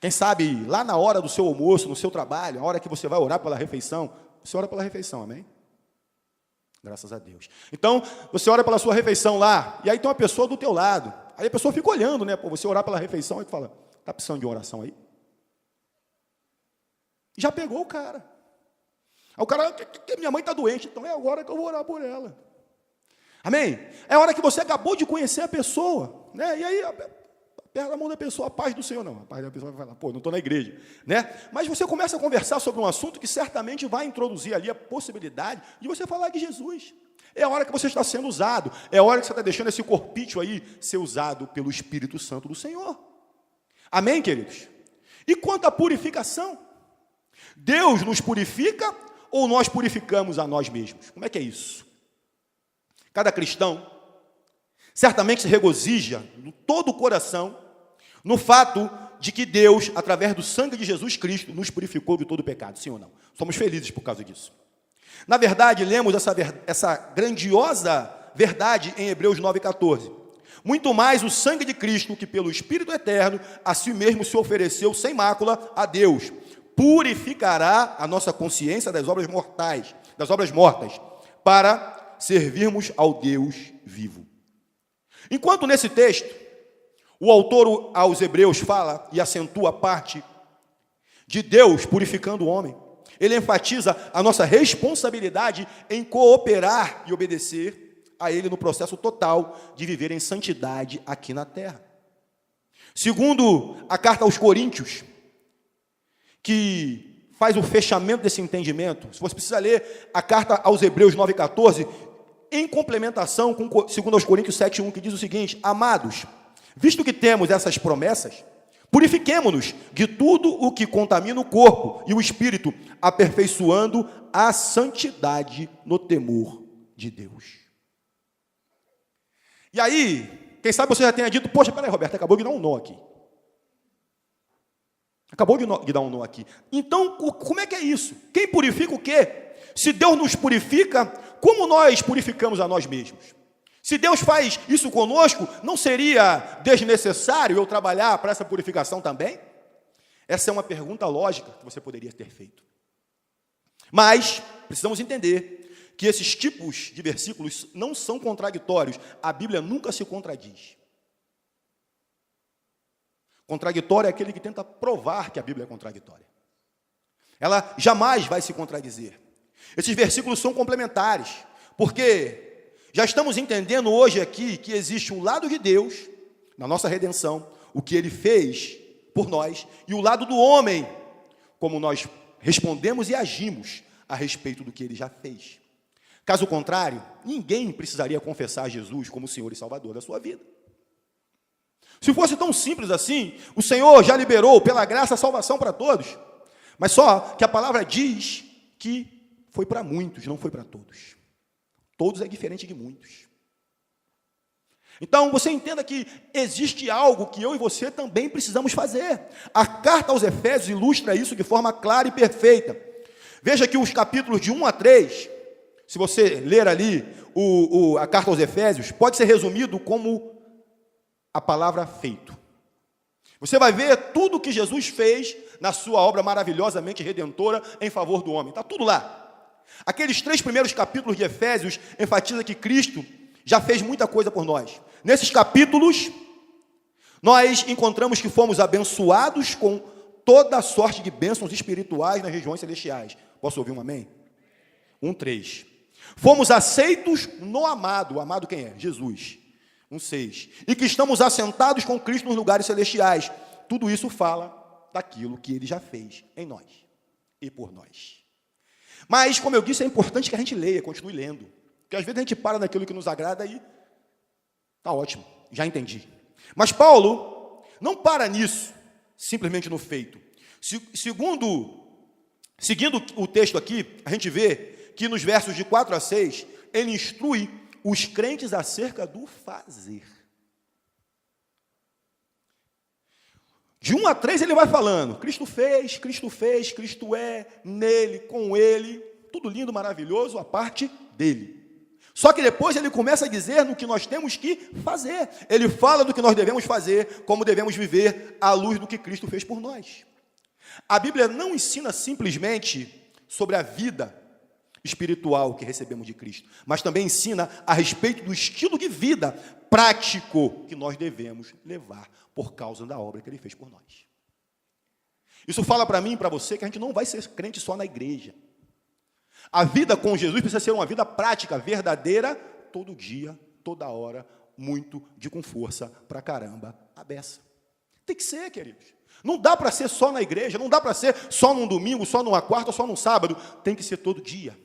Quem sabe lá na hora do seu almoço, no seu trabalho, na hora que você vai orar pela refeição, você ora pela refeição, amém? Graças a Deus. Então, você ora pela sua refeição lá, e aí tem uma pessoa do teu lado. Aí a pessoa fica olhando, né? Pô, você orar pela refeição, e fala, está precisando de uma oração aí? Já pegou o cara. Aí o cara, minha mãe está doente, então é agora que eu vou orar por ela. Amém? É a hora que você acabou de conhecer a pessoa, né? E aí, aperta a mão da pessoa, a paz do Senhor, não. A paz da pessoa vai falar, pô, não estou na igreja, né? Mas você começa a conversar sobre um assunto que certamente vai introduzir ali a possibilidade de você falar de Jesus. É a hora que você está sendo usado, é a hora que você está deixando esse corpício aí ser usado pelo Espírito Santo do Senhor. Amém, queridos? E quanto à purificação? Deus nos purifica ou nós purificamos a nós mesmos? Como é que é isso? Cada cristão certamente se regozija de todo o coração no fato de que Deus, através do sangue de Jesus Cristo, nos purificou de todo o pecado, sim ou não? Somos felizes por causa disso. Na verdade, lemos essa grandiosa verdade em Hebreus 9,14. Muito mais o sangue de Cristo, que pelo Espírito Eterno, a si mesmo se ofereceu sem mácula a Deus, purificará a nossa consciência das obras mortais, das obras mortas, para servirmos ao Deus vivo. Enquanto nesse texto, o autor aos Hebreus fala e acentua a parte de Deus purificando o homem, ele enfatiza a nossa responsabilidade em cooperar e obedecer a Ele no processo total de viver em santidade aqui na terra. Segundo a carta aos Coríntios, que faz o fechamento desse entendimento, se você precisa ler a carta aos Hebreus 9,14, em complementação com 2 aos Coríntios 7,1, que diz o seguinte: amados, visto que temos essas promessas, purifiquemo-nos de tudo o que contamina o corpo e o espírito, aperfeiçoando a santidade no temor de Deus. E aí, quem sabe você já tenha dito, poxa, peraí, Roberto, acabou de dar um nó aqui. Acabou de dar um nó aqui. Então, como é que é isso? Quem purifica o quê? Se Deus nos purifica, como nós purificamos a nós mesmos? Se Deus faz isso conosco, não seria desnecessário eu trabalhar para essa purificação também? Essa é uma pergunta lógica que você poderia ter feito. Mas precisamos entender que esses tipos de versículos não são contraditórios. A Bíblia nunca se contradiz. Contraditório é aquele que tenta provar que a Bíblia é contraditória. Ela jamais vai se contradizer. Esses versículos são complementares, porque já estamos entendendo hoje aqui que existe um lado de Deus, na nossa redenção, o que Ele fez por nós, e o lado do homem, como nós respondemos e agimos a respeito do que Ele já fez. Caso contrário, ninguém precisaria confessar Jesus como Senhor e Salvador da sua vida. Se fosse tão simples assim, o Senhor já liberou pela graça a salvação para todos, mas só que a palavra diz que foi para muitos, não foi para todos. Todos é diferente de muitos. Então, você entenda que existe algo que eu e você também precisamos fazer. A carta aos Efésios ilustra isso de forma clara e perfeita. Veja que os capítulos de 1 a 3, se você ler ali a carta aos Efésios, pode ser resumido como a palavra feito. Você vai ver tudo o que Jesus fez na sua obra maravilhosamente redentora em favor do homem. Está tudo lá. Aqueles 3 primeiros capítulos de Efésios enfatiza que Cristo já fez muita coisa por nós. Nesses capítulos, nós encontramos que fomos abençoados com toda a sorte de bênçãos espirituais nas regiões celestiais. Posso ouvir um amém? 1:3. Fomos aceitos no amado. O amado quem é? Jesus. 1,6. E que estamos assentados com Cristo nos lugares celestiais. Tudo isso fala daquilo que ele já fez em nós e por nós. Mas, como eu disse, é importante que a gente leia, continue lendo. Porque às vezes a gente para naquilo que nos agrada e está ótimo, já entendi. Mas Paulo não para nisso, simplesmente no feito. Seguindo o texto aqui, a gente vê que nos versos de 4 a 6, ele instrui os crentes acerca do fazer. De 1 a 3 ele vai falando, Cristo fez, Cristo é, nele, com ele, tudo lindo, maravilhoso, a parte dele. Só que depois ele começa a dizer no que nós temos que fazer. Ele fala do que nós devemos fazer, como devemos viver à luz do que Cristo fez por nós. A Bíblia não ensina simplesmente sobre a vida espiritual que recebemos de Cristo, mas também ensina a respeito do estilo de vida prático que nós devemos levar por causa da obra que ele fez por nós. Isso fala para mim e para você que a gente não vai ser crente só na igreja. A vida com Jesus precisa ser uma vida prática, verdadeira, todo dia, toda hora, muito de com força pra caramba, a beça. Tem que ser, queridos. Não dá para ser só na igreja, não dá para ser só num domingo, só numa quarta, só num sábado. Tem que ser todo dia.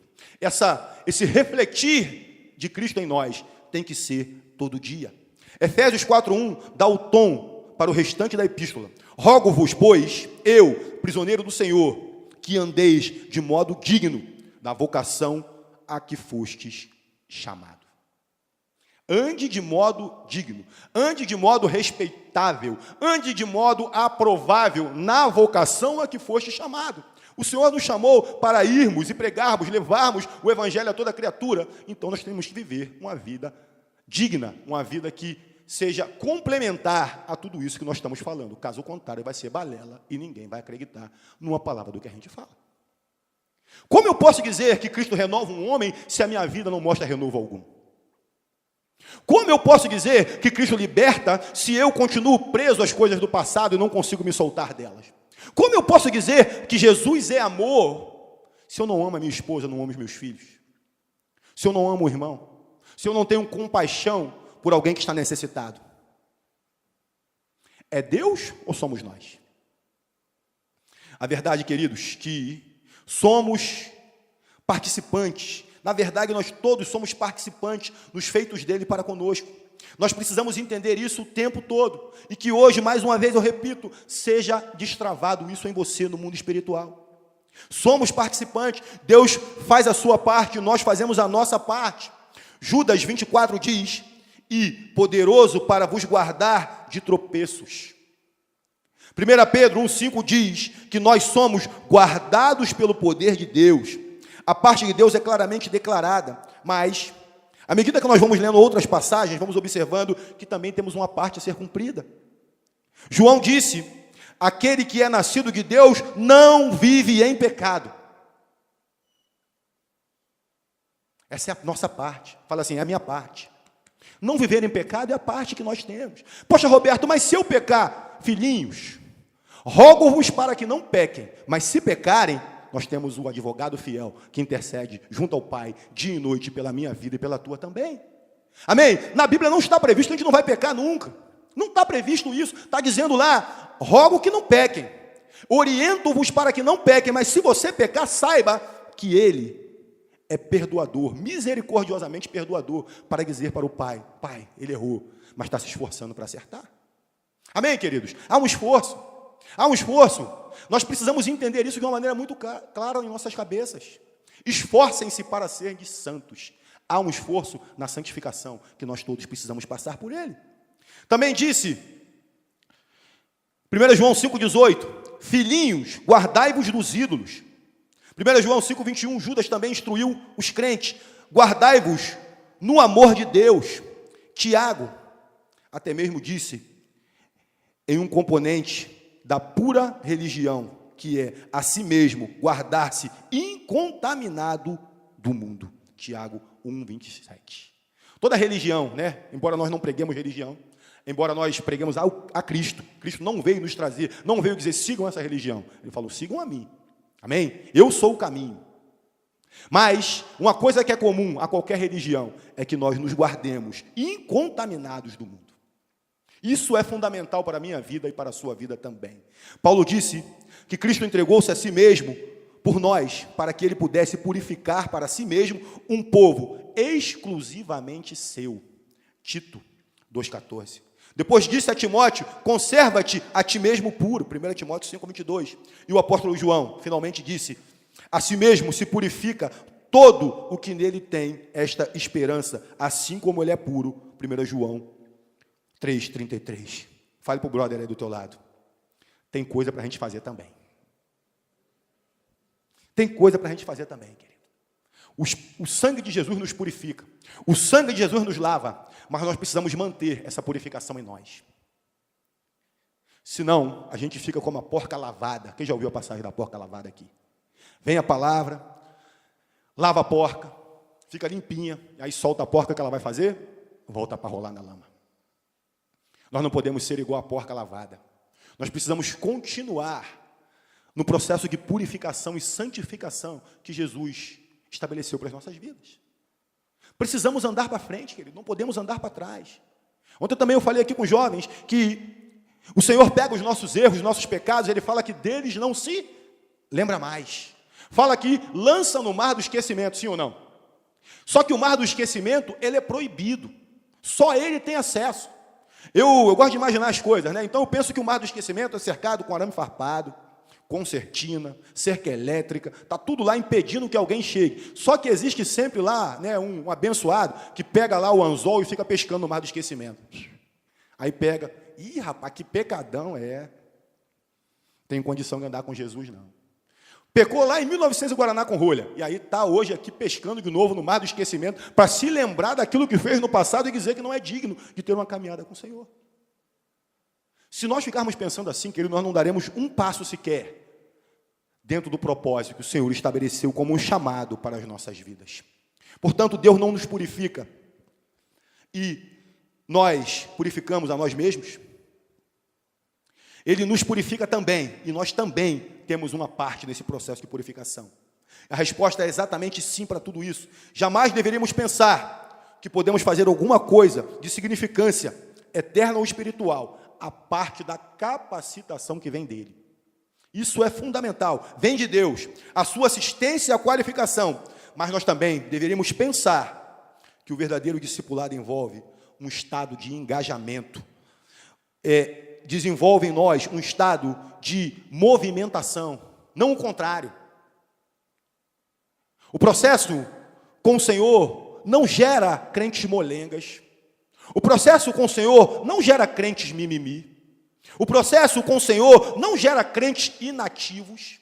Esse refletir de Cristo em nós tem que ser todo dia. Efésios 4:1 dá o tom para o restante da epístola. Rogo-vos, pois, eu, prisioneiro do Senhor, que andeis de modo digno da vocação a que fostes chamado. Ande de modo digno, ande de modo respeitável, ande de modo aprovável na vocação a que foste chamado. O Senhor nos chamou para irmos e pregarmos, levarmos o evangelho a toda criatura. Então nós temos que viver uma vida digna, uma vida que seja complementar a tudo isso que nós estamos falando. Caso contrário, vai ser balela e ninguém vai acreditar numa palavra do que a gente fala. Como eu posso dizer que Cristo renova um homem se a minha vida não mostra renovo algum? Como eu posso dizer que Cristo liberta se eu continuo preso às coisas do passado e não consigo me soltar delas? Como eu posso dizer que Jesus é amor se eu não amo a minha esposa, não amo os meus filhos? Se eu não amo o irmão? Se eu não tenho compaixão por alguém que está necessitado? É Deus ou somos nós? A verdade, queridos, que somos participantes. Na verdade, nós todos somos participantes nos feitos dele para conosco. Nós precisamos entender isso o tempo todo. E que hoje, mais uma vez, eu repito, seja destravado isso em você no mundo espiritual. Somos participantes. Deus faz a sua parte, nós fazemos a nossa parte. Judas 24 diz, e poderoso para vos guardar de tropeços. 1 Pedro 1,5 diz que nós somos guardados pelo poder de Deus. A parte de Deus é claramente declarada, mas, à medida que nós vamos lendo outras passagens, vamos observando que também temos uma parte a ser cumprida. João disse, aquele que é nascido de Deus não vive em pecado. Essa é a nossa parte. Fala assim, é a minha parte. Não viver em pecado é a parte que nós temos. Poxa, Roberto, mas se eu pecar, filhinhos, rogo-vos para que não pequem, mas se pecarem, nós temos o advogado fiel que intercede junto ao Pai, dia e noite, pela minha vida e pela tua também. Amém? Na Bíblia não está previsto que a gente não vai pecar nunca. Não está previsto isso. Está dizendo lá, rogo que não pequem. Oriento-vos para que não pequem, mas se você pecar, saiba que Ele é perdoador, misericordiosamente perdoador, para dizer para o Pai, Pai, ele errou, mas está se esforçando para acertar. Amém, queridos? Há um esforço. Há um esforço. Nós precisamos entender isso de uma maneira muito clara em nossas cabeças. Esforcem-se para ser de santos. Há um esforço na santificação que nós todos precisamos passar por ele. Também disse, 1 João 5,18, filhinhos, guardai-vos dos ídolos. 1 João 5,21, Judas também instruiu os crentes, guardai-vos no amor de Deus. Tiago até mesmo disse, em um componente da pura religião, que é a si mesmo guardar-se incontaminado do mundo. Tiago 1,27. Toda religião, né? Embora nós não preguemos religião, embora nós preguemos a Cristo, Cristo não veio nos trazer, não veio dizer sigam essa religião. Ele falou, sigam a mim. Amém? Eu sou o caminho. Mas uma coisa que é comum a qualquer religião é que nós nos guardemos incontaminados do mundo. Isso é fundamental para a minha vida e para a sua vida também. Paulo disse que Cristo entregou-se a si mesmo por nós, para que ele pudesse purificar para si mesmo um povo exclusivamente seu. Tito 2,14. Depois disse a Timóteo, conserva-te a ti mesmo puro, 1 Timóteo 5,22. E o apóstolo João finalmente disse, a si mesmo se purifica todo o que nele tem esta esperança, assim como ele é puro, 1 João 3,33. Fale para o brother aí do teu lado, tem coisa para a gente fazer também. Tem coisa para a gente fazer também, querido. O sangue de Jesus nos purifica. O sangue de Jesus nos lava. Mas nós precisamos manter essa purificação em nós. Senão, a gente fica como a porca lavada. Quem já ouviu a passagem da porca lavada aqui? Vem a palavra, lava a porca, fica limpinha, aí solta a porca, o que ela vai fazer? Volta para rolar na lama. Nós não podemos ser igual a porca lavada. Nós precisamos continuar no processo de purificação e santificação que Jesus estabeleceu para as nossas vidas. Precisamos andar para frente, querido, não podemos andar para trás. Ontem também eu falei aqui com os jovens que o Senhor pega os nossos erros, os nossos pecados, Ele fala que deles não se lembra mais. Fala que lança no mar do esquecimento, sim ou não? Só que o mar do esquecimento, ele é proibido. Só Ele tem acesso. Eu gosto de imaginar as coisas, né? Então eu penso que o mar do esquecimento é cercado com arame farpado, concertina, cerca elétrica, está tudo lá impedindo que alguém chegue. Só que existe sempre lá, né, um abençoado que pega lá o anzol e fica pescando no mar do esquecimento. Aí pega, ih, rapaz, que pecadão é. Tem condição de andar com Jesus, não. Pecou lá em 1900 em Guaraná com rolha. E aí está hoje aqui pescando de novo no mar do esquecimento para se lembrar daquilo que fez no passado e dizer que não é digno de ter uma caminhada com o Senhor. Se nós ficarmos pensando assim, querido, nós não daremos um passo sequer dentro do propósito que o Senhor estabeleceu como um chamado para as nossas vidas. Portanto, Deus não nos purifica e nós purificamos a nós mesmos. Ele nos purifica também e nós também temos uma parte nesse processo de purificação. A resposta é exatamente sim para tudo isso. Jamais deveríamos pensar que podemos fazer alguma coisa de significância eterna ou espiritual a parte da capacitação que vem dele. Isso é fundamental, vem de Deus, a sua assistência e a qualificação, mas nós também deveríamos pensar que o verdadeiro discipulado envolve um estado de engajamento, desenvolve em nós um estado de movimentação, não o contrário. O processo com o Senhor não gera crentes molengas. O processo com o Senhor não gera crentes mimimi. O processo com o Senhor não gera crentes inativos.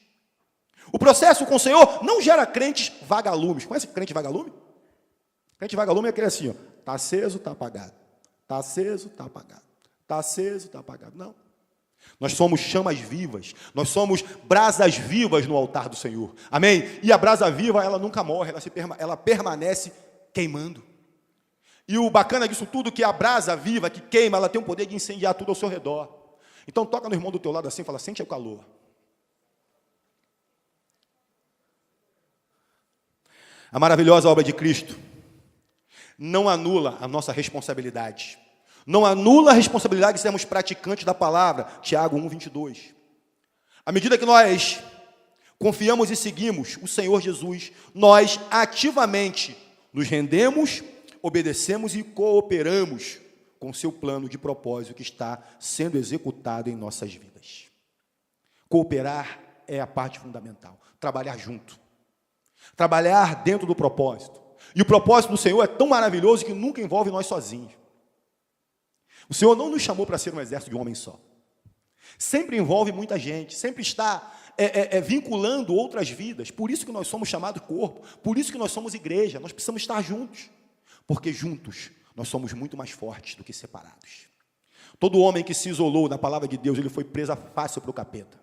O processo com o Senhor não gera crentes vagalumes. Conhece crente vagalume? Crente vagalume é aquele assim, ó, está aceso, está apagado. Está aceso, está apagado. Está aceso, está apagado. Não. Nós somos chamas vivas. Nós somos brasas vivas no altar do Senhor. Amém? E a brasa viva, ela nunca morre, ela permanece queimando. E o bacana disso tudo é que a brasa viva, que queima, ela tem o poder de incendiar tudo ao seu redor. Então toca no irmão do teu lado assim e fala, sente o calor. A maravilhosa obra de Cristo não anula a nossa responsabilidade. Não anula a responsabilidade de sermos praticantes da palavra. Tiago 1:22. À medida que nós confiamos e seguimos o Senhor Jesus, nós ativamente nos rendemos, obedecemos e cooperamos com o seu plano de propósito que está sendo executado em nossas vidas. Cooperar é a parte fundamental. Trabalhar junto. Trabalhar dentro do propósito. E o propósito do Senhor é tão maravilhoso que nunca envolve nós sozinhos. O Senhor não nos chamou para ser um exército de um homem só. Sempre envolve muita gente, sempre está vinculando outras vidas. Por isso que nós somos chamados corpo, por isso que nós somos igreja, nós precisamos estar juntos. Porque juntos nós somos muito mais fortes do que separados. Todo homem que se isolou da palavra de Deus, ele foi presa fácil para o capeta.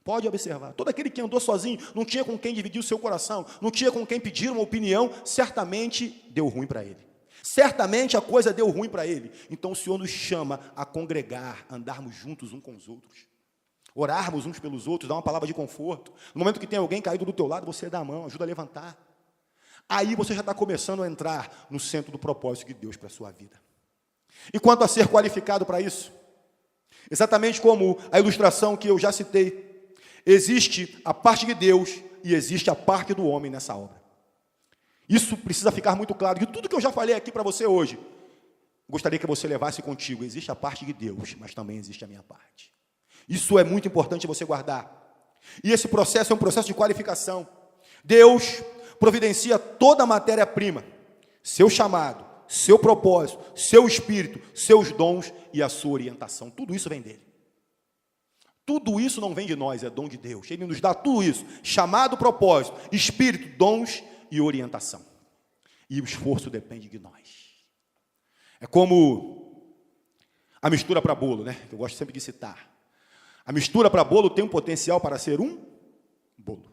Pode observar, todo aquele que andou sozinho, não tinha com quem dividir o seu coração, não tinha com quem pedir uma opinião, certamente deu ruim para ele. Certamente a coisa deu ruim para ele. Então o Senhor nos chama a congregar, andarmos juntos uns com os outros, orarmos uns pelos outros, dar uma palavra de conforto. No momento que tem alguém caído do teu lado, você dá a mão, ajuda a levantar. Aí você já está começando a entrar no centro do propósito de Deus para a sua vida. E quanto a ser qualificado para isso, exatamente como a ilustração que eu já citei, existe a parte de Deus e existe a parte do homem nessa obra. Isso precisa ficar muito claro, que tudo que eu já falei aqui para você hoje, gostaria que você levasse contigo. Existe a parte de Deus, mas também existe a minha parte. Isso é muito importante você guardar. E esse processo é um processo de qualificação. Deus providencia toda a matéria-prima, seu chamado, seu propósito, seu espírito, seus dons e a sua orientação. Tudo isso vem dele. Tudo isso não vem de nós, é dom de Deus. Ele nos dá tudo isso: chamado, propósito, espírito, dons e orientação. E o esforço depende de nós. É como a mistura para bolo, né? Eu gosto sempre de citar. A mistura para bolo tem um potencial para ser um bolo.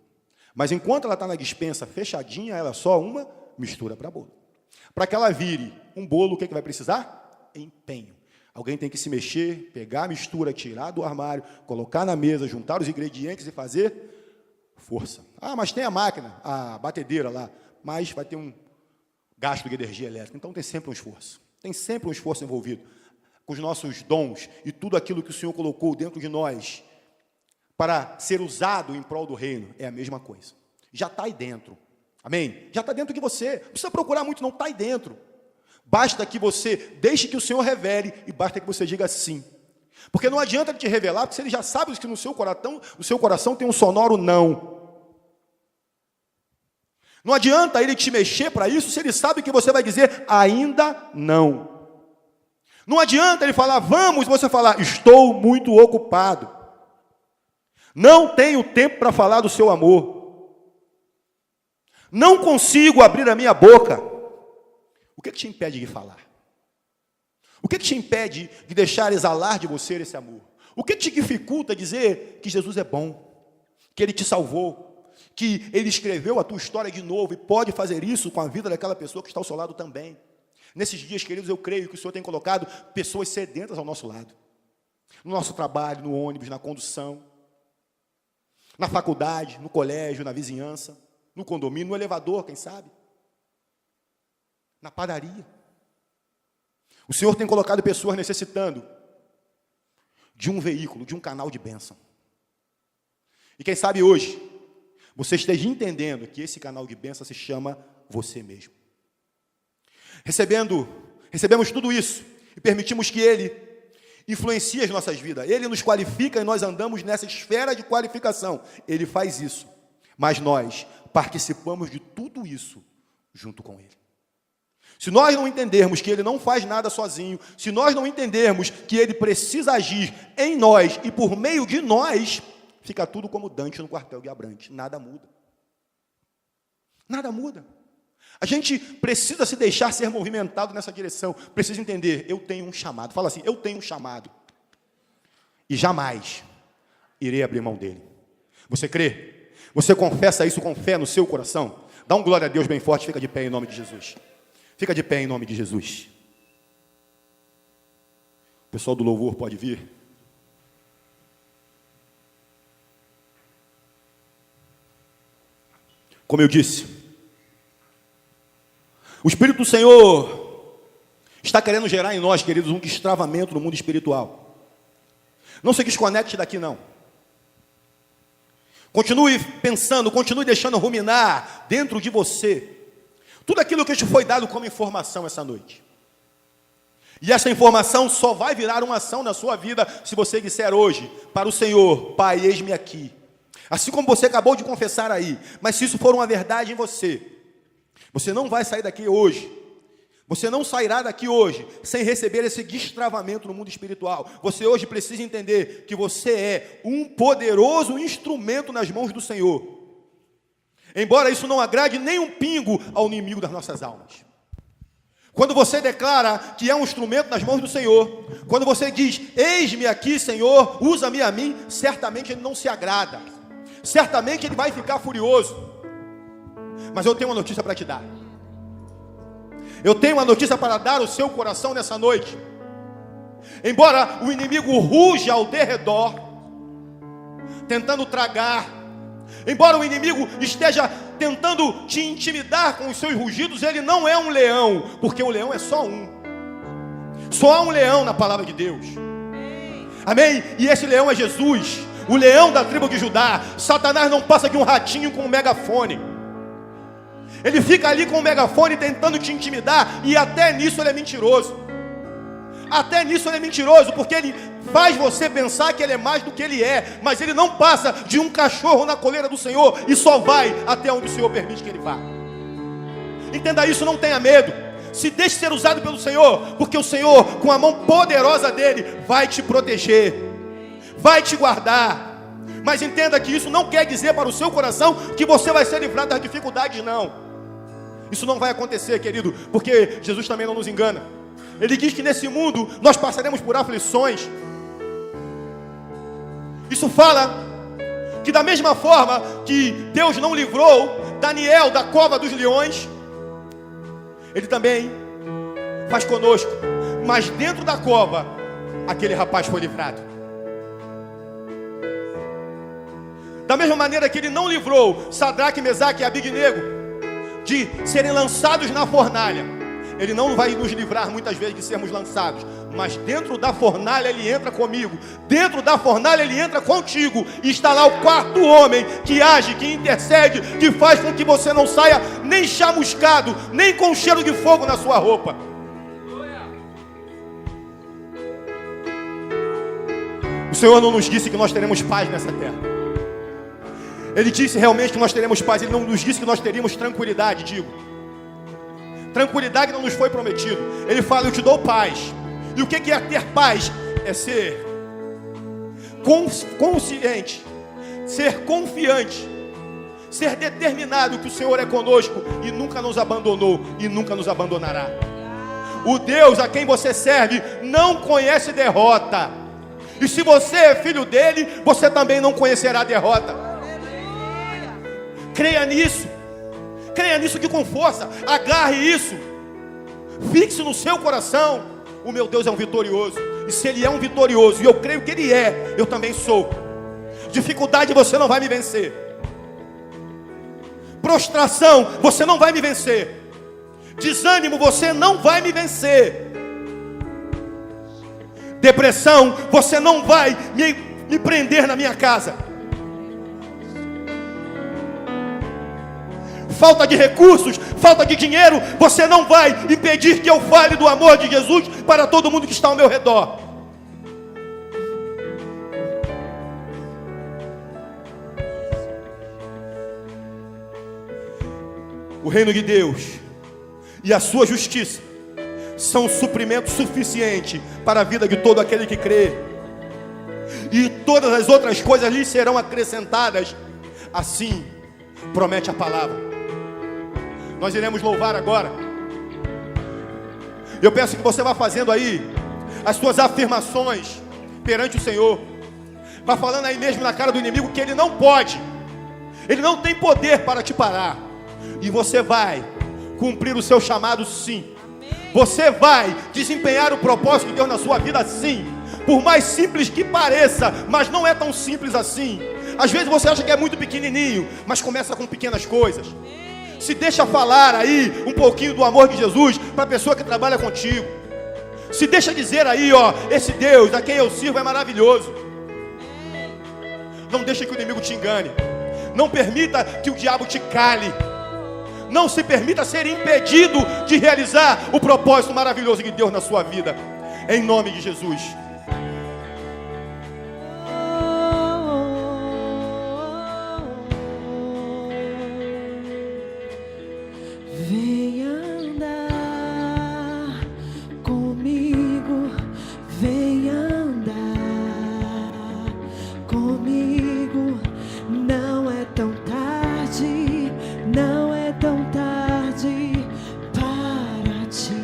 Mas enquanto ela está na despensa fechadinha, ela é só uma mistura para bolo. Para que ela vire um bolo, o que vai precisar? Empenho. Alguém tem que se mexer, pegar a mistura, tirar do armário, colocar na mesa, juntar os ingredientes e fazer força. Ah, mas tem a máquina, a batedeira lá, mas vai ter um gasto de energia elétrica. Então tem sempre um esforço. Tem sempre um esforço envolvido. Com os nossos dons e tudo aquilo que o Senhor colocou dentro de nós para ser usado em prol do reino, é a mesma coisa. Já está aí dentro. Amém? Já está dentro de você. Não precisa procurar muito, não, está aí dentro. Basta que você deixe que o Senhor revele e basta que você diga sim. Porque não adianta ele te revelar, porque se ele já sabe que no seu coração tem um sonoro não. Não adianta ele te mexer para isso, se ele sabe que você vai dizer ainda não. Não adianta ele falar vamos, e você falar estou muito ocupado. Não tenho tempo para falar do seu amor. Não consigo abrir a minha boca. O que te impede de falar? O que te impede de deixar exalar de você esse amor? O que te dificulta dizer que Jesus é bom, que Ele te salvou, que Ele escreveu a tua história de novo e pode fazer isso com a vida daquela pessoa que está ao seu lado também? Nesses dias, queridos, eu creio que o Senhor tem colocado pessoas sedentas ao nosso lado. No nosso trabalho, no ônibus, na condução, na faculdade, no colégio, na vizinhança, no condomínio, no elevador, quem sabe? Na padaria. O Senhor tem colocado pessoas necessitando de um veículo, de um canal de bênção. E quem sabe hoje, você esteja entendendo que esse canal de bênção se chama você mesmo. Recebemos tudo isso e permitimos que Ele influencie as nossas vidas. Ele nos qualifica e nós andamos nessa esfera de qualificação. Ele faz isso, mas nós participamos de tudo isso junto com Ele. Se nós não entendermos que Ele não faz nada sozinho, se nós não entendermos que Ele precisa agir em nós e por meio de nós, fica tudo como Dante no quartel de Abrantes. Nada muda. Nada muda. A gente precisa se deixar ser movimentado nessa direção. Precisa entender, eu tenho um chamado. Fala assim, eu tenho um chamado. E jamais irei abrir mão dele. Você crê? Você confessa isso com fé no seu coração? Dá um glória a Deus bem forte, fica de pé em nome de Jesus. Fica de pé em nome de Jesus. O pessoal do louvor pode vir. Como eu disse, o Espírito do Senhor está querendo gerar em nós, queridos, um destravamento no mundo espiritual. Não se desconecte daqui, não. Continue pensando, continue deixando ruminar dentro de você tudo aquilo que te foi dado como informação essa noite. E essa informação só vai virar uma ação na sua vida se você disser hoje para o Senhor, Pai, eis-me aqui. Assim como você acabou de confessar aí, mas se isso for uma verdade em você, você não vai sair daqui hoje. Você não sairá daqui hoje sem receber esse destravamento no mundo espiritual. Você hoje precisa entender que você é um poderoso instrumento nas mãos do Senhor. Embora isso não agrade nem um pingo ao inimigo das nossas almas. Quando você declara que é um instrumento nas mãos do Senhor, quando você diz, eis-me aqui, Senhor, usa-me a mim, certamente ele não se agrada. Certamente ele vai ficar furioso. Mas eu tenho uma notícia para te dar. Eu tenho uma notícia para dar ao seu coração nessa noite. Embora o inimigo ruja ao derredor, tentando tragar, embora o inimigo esteja tentando te intimidar com os seus rugidos, ele não é um leão, porque o leão é só um. Só há um leão na palavra de Deus. Amém? E esse leão é Jesus, o leão da tribo de Judá. Satanás não passa de um ratinho com um megafone. Ele fica ali com o megafone tentando te intimidar, e até nisso ele é mentiroso. Até nisso ele é mentiroso, porque ele faz você pensar que ele é mais do que ele é, mas ele não passa de um cachorro na coleira do Senhor e só vai até onde o Senhor permite que ele vá. Entenda isso, não tenha medo. Se deixe ser usado pelo Senhor, porque o Senhor, com a mão poderosa dele, vai te proteger, vai te guardar. Mas entenda que isso não quer dizer para o seu coração que você vai ser livrado das dificuldades, não. Isso não vai acontecer, querido, porque Jesus também não nos engana. Ele diz que nesse mundo nós passaremos por aflições. Isso fala que da mesma forma que Deus não livrou Daniel da cova dos leões, Ele também faz conosco. Mas dentro da cova, aquele rapaz foi livrado. Da mesma maneira que Ele não livrou Sadraque, Mesaque e Abignego de serem lançados na fornalha, Ele não vai nos livrar muitas vezes de sermos lançados, mas dentro da fornalha Ele entra comigo, dentro da fornalha Ele entra contigo, e está lá o quarto homem que age, que intercede, que faz com que você não saia nem chamuscado, nem com cheiro de fogo na sua roupa. O Senhor não nos disse que nós teremos paz nessa terra. Ele disse realmente que nós teremos paz. Ele não nos disse que nós teríamos tranquilidade, digo. Tranquilidade não nos foi prometido. Ele fala, eu te dou paz. E o que é ter paz? É ser consciente, ser confiante, ser determinado que o Senhor é conosco e nunca nos abandonou e nunca nos abandonará. O Deus a quem você serve não conhece derrota. E se você é filho dele, você também não conhecerá derrota. Creia nisso que com força, agarre isso, fixe no seu coração, o meu Deus é um vitorioso, e se Ele é um vitorioso, e eu creio que Ele é, eu também sou. Dificuldade você não vai me vencer, prostração você não vai me vencer, desânimo você não vai me vencer, depressão você não vai me prender na minha casa. Falta de recursos, falta de dinheiro, você não vai impedir que eu fale do amor de Jesus para todo mundo que está ao meu redor. O reino de Deus e a sua justiça são suprimento suficiente para a vida de todo aquele que crê. E todas as outras coisas lhe serão acrescentadas. Assim promete a palavra. Nós iremos louvar agora. Eu peço que você vá fazendo aí as suas afirmações perante o Senhor. Vá falando aí mesmo na cara do inimigo que ele não pode, ele não tem poder para te parar. E você vai cumprir o seu chamado, sim. Você vai desempenhar o propósito de Deus na sua vida, sim. Por mais simples que pareça, mas não é tão simples assim. Às vezes você acha que é muito pequenininho, mas começa com pequenas coisas. Se deixa falar aí um pouquinho do amor de Jesus para a pessoa que trabalha contigo. Se deixa dizer aí, ó, esse Deus a quem eu sirvo é maravilhoso. Não deixe que o inimigo te engane. Não permita que o diabo te cale. Não se permita ser impedido de realizar o propósito maravilhoso de Deus na sua vida. Em nome de Jesus. Vem andar comigo, vem andar comigo. Não é tão tarde, não é tão tarde para ti.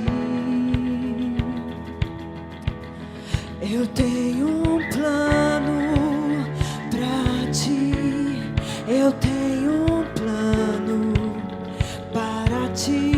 Eu tenho um plano pra ti, eu tenho um plano para ti.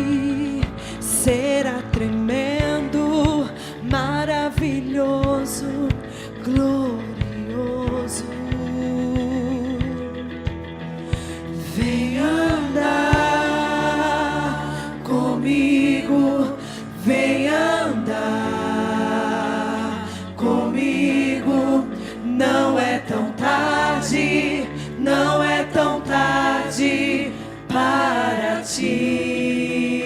para ti.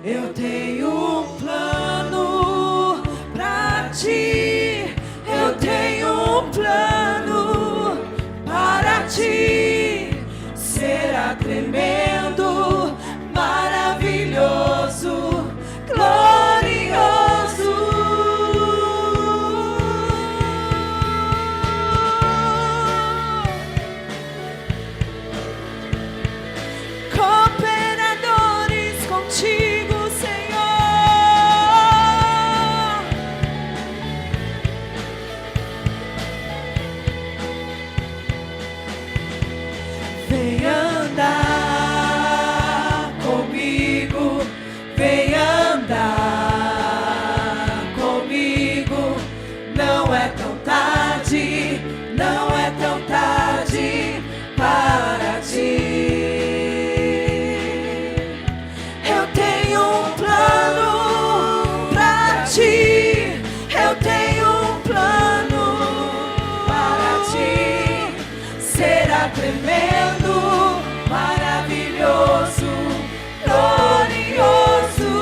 Eu tenho um plano para ti. Eu tenho um plano para ti. Será tremendo, maravilhoso, glorioso. Cooperadores contigo, Senhor. Vem andar comigo, vem andar comigo. Não é tão tarde, não é tão tarde para ti. Eu tenho um plano para ti. Eu tenho um plano para ti. Será tremendo, maravilhoso, glorioso.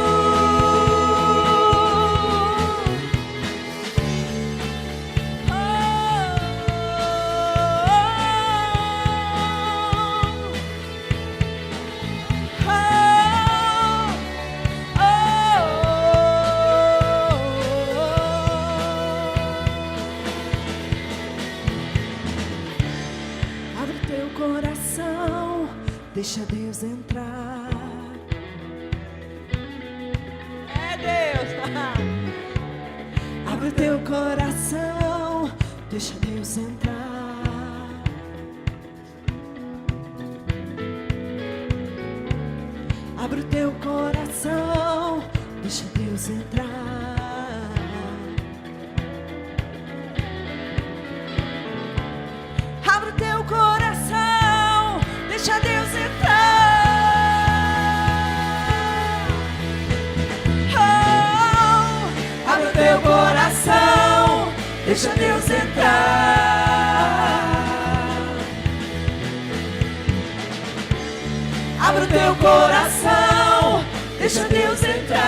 Abre teu coração, deixa Deus entrar. É Deus. Abre teu coração, deixa Deus entrar. Abre o teu coração, deixa Deus entrar. Abre o teu coração, deixa Deus entrar. Oh, abre o teu coração, deixa Deus entrar. Abre o teu coração, deixa Deus entrar.